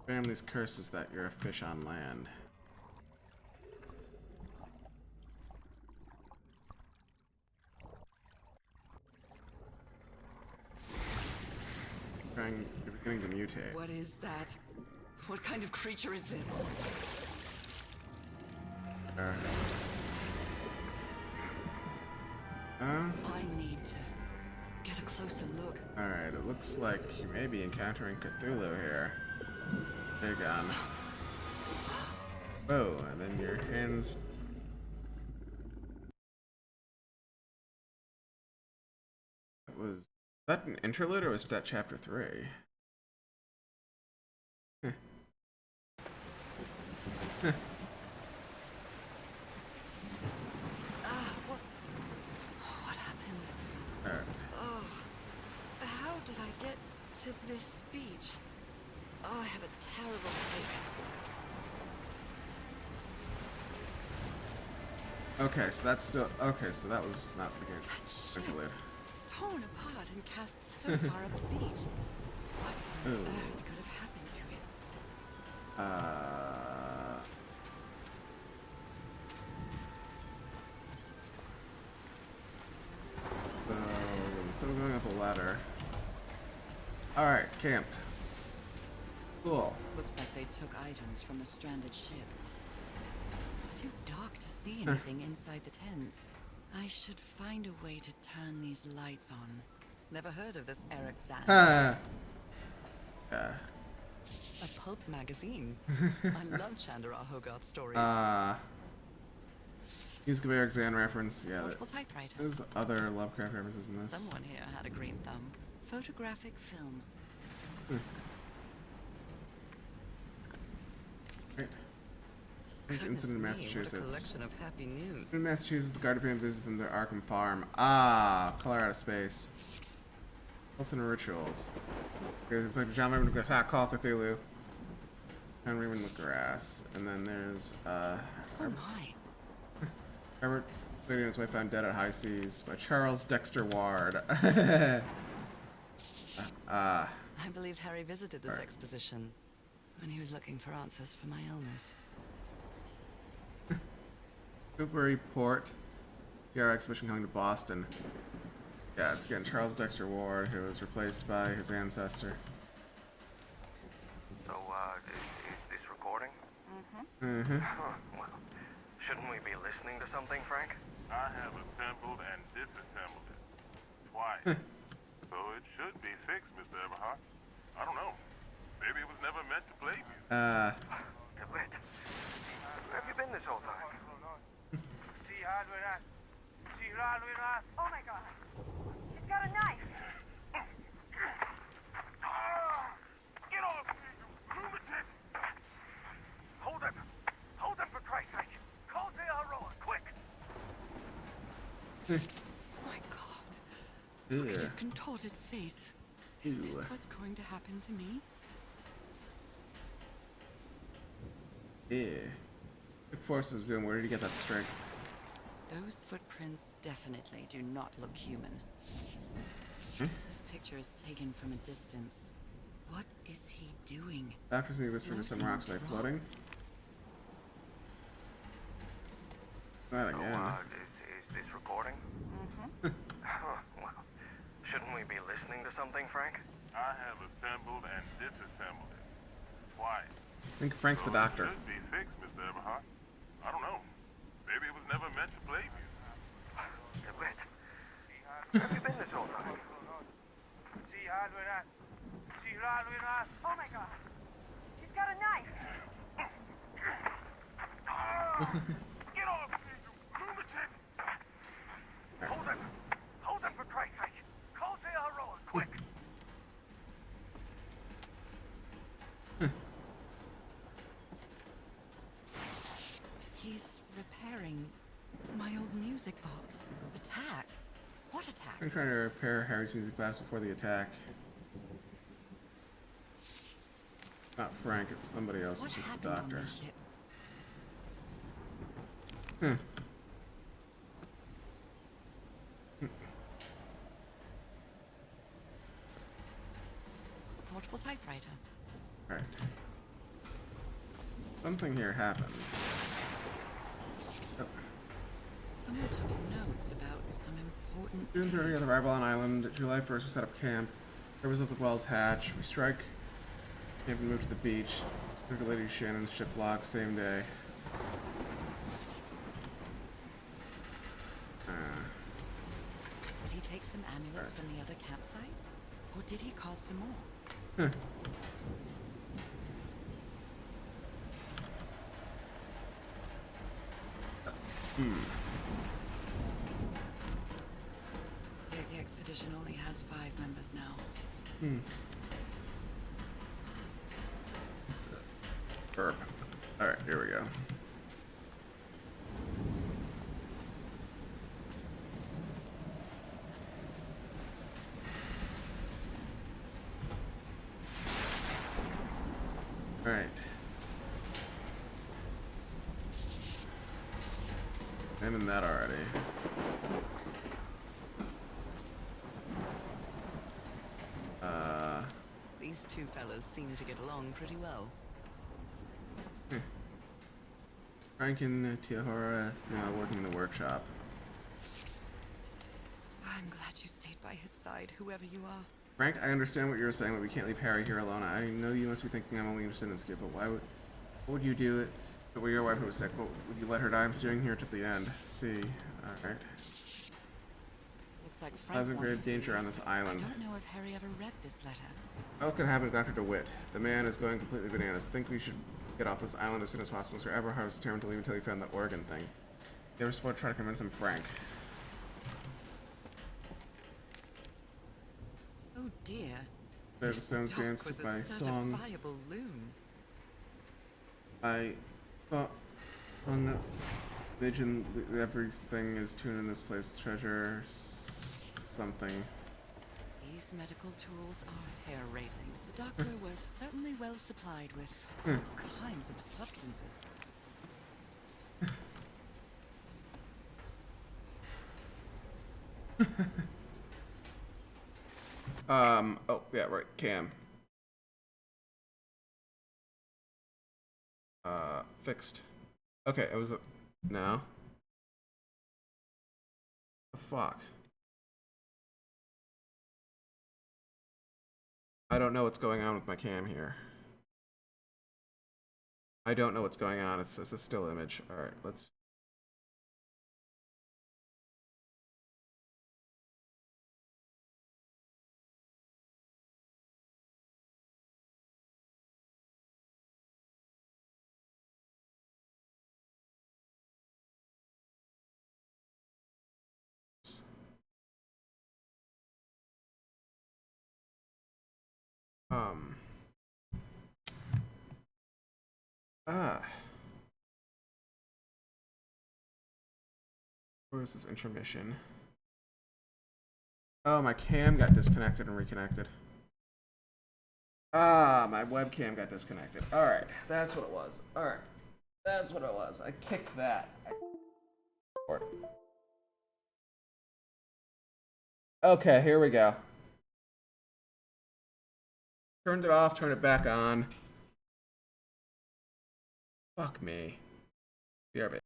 Family's curse is that you're a fish on land. You're beginning to mutate. What is that? What kind of creature is this? I need to get a closer look. Alright, it looks like you may be encountering Cthulhu here. Big on. Whoa, and then your hands. Was that an interlude or was that chapter 3? What happened? Alright. Oh, how did I get to this beach? Oh, I have a terrible headache. Okay, so that's still okay. So that was not the beginning. That ship, Interlude. torn apart and cast so far up the beach. What on earth could have happened to it? So going up a ladder. All right, camp. Cool. Looks like they took items from the stranded ship. It's too dark to see anything inside the tents. I should find a way to turn these lights on. Never heard of this Eric Zahn. Yeah. A pulp magazine. I love Chandra Hogarth stories. Use a Eric Zahn reference. Yeah. Portable typewriter. There's other Lovecraft references in this. Someone here had a green thumb. Photographic film. Right. Goodness Incident in me, Massachusetts. what a collection of happy news. In Massachusetts, the Guardian family visited from their Arkham farm. Ah, Colorado Space. Wilson Rituals. John Raymond McGrath. Call Cthulhu. John Raymond McGrath. And then there's Oh my. Robert Spady and his wife found dead at high seas by Charles Dexter Ward. I believe Harry visited this exposition when he was looking for answers for my illness. Cooper Port. PR exhibition coming to Boston. Yeah, it's again Charles Dexter Ward, who was replaced by his ancestor. So, is this recording? Well, shouldn't we be listening to something, Frank? I have assembled and disassembled it. Twice. So it should be fixed, Mr. Everhart. I don't know. Maybe it was never meant to play music. Wait. Where have you been this whole time? Oh my god. She's got a knife. Get off me, you lunatic! Hold him! Hold him, for Christ's sake! Call J.R. quick! My God. Look at his contorted face. Is this what's going to happen to me? Yeah. Quick force of Zoom, where did you get that strength? Those footprints definitely do not look human. This picture is taken from a distance. What is he doing? Doctors need to whisper to some rocks. Are they floating? Not again. Is this recording? Well, shouldn't we be listening to something, Frank? I have assembled and disassembled it. Twice. I think Frank's the doctor. It should be fixed, Mr. Everhart. I don't know. Maybe it was never meant to play music. Wait. Where have you been this whole time? Oh my god. She's got a knife. Get off me, you lunatic! Hold it! Hold it for Christ's sake! Close the road, quick! He's repairing my old music box. Attack? What attack? I'm trying to repair Harry's music box before the attack. Not Frank, it's somebody else. What It's just the happened on doctor. this ship? Portable typewriter. Alright. Something here happened. Oh. Someone took notes about some important June 30th, dates. arrival on island. July 1st, we set up camp. There was up the Wells Hatch. We strike. Camp and move to the beach. Took the Lady Shannon's ship lock, same day. Did he take some amulets from the other campsite? Or did he carve some more? The expedition only has 5 members now. Burp. Alright, here we go. Alright. I'm in that already. These two fellows seem to get along pretty well. Frank and Tiahora working in the workshop. I'm glad you stayed by his side, whoever you are. Frank, I understand what you're saying, but we can't leave Harry here alone. I know you must be thinking I'm only interested in Skip, but what would you do it? But were your wife who was sick, what, would you let her die? I'm steering here to the end. See. Alright. Looks like I Frank was in wanted grave to danger leave. on this island. I don't know if Harry ever read this letter. What could happen to Dr. DeWitt? The man is going completely bananas. Think we should get off this island as soon as possible. Mr. Everhart was determined to leave until he found the organ thing. They were supposed to try to convince him Frank. Oh dear. There's the This Stones doc dance was to a my song. certifiable loon. I thought on Vision everything is tuned in this place. Treasure something. These medical tools are hair-raising. The doctor was certainly well supplied with all kinds of substances. Oh, yeah, right, Cam. Fixed. Okay, it was now. The fuck? I don't know what's going on with my cam here. I don't know what's going on. It's a still image. Alright, let's... Where is this intermission? Oh, my cam got disconnected and reconnected. Ah, my webcam got disconnected. Alright, that's what it was. Alright, that's what it was. I kicked that. Okay, here we go. Turned it off, turned it back on. Fuck me. BRB.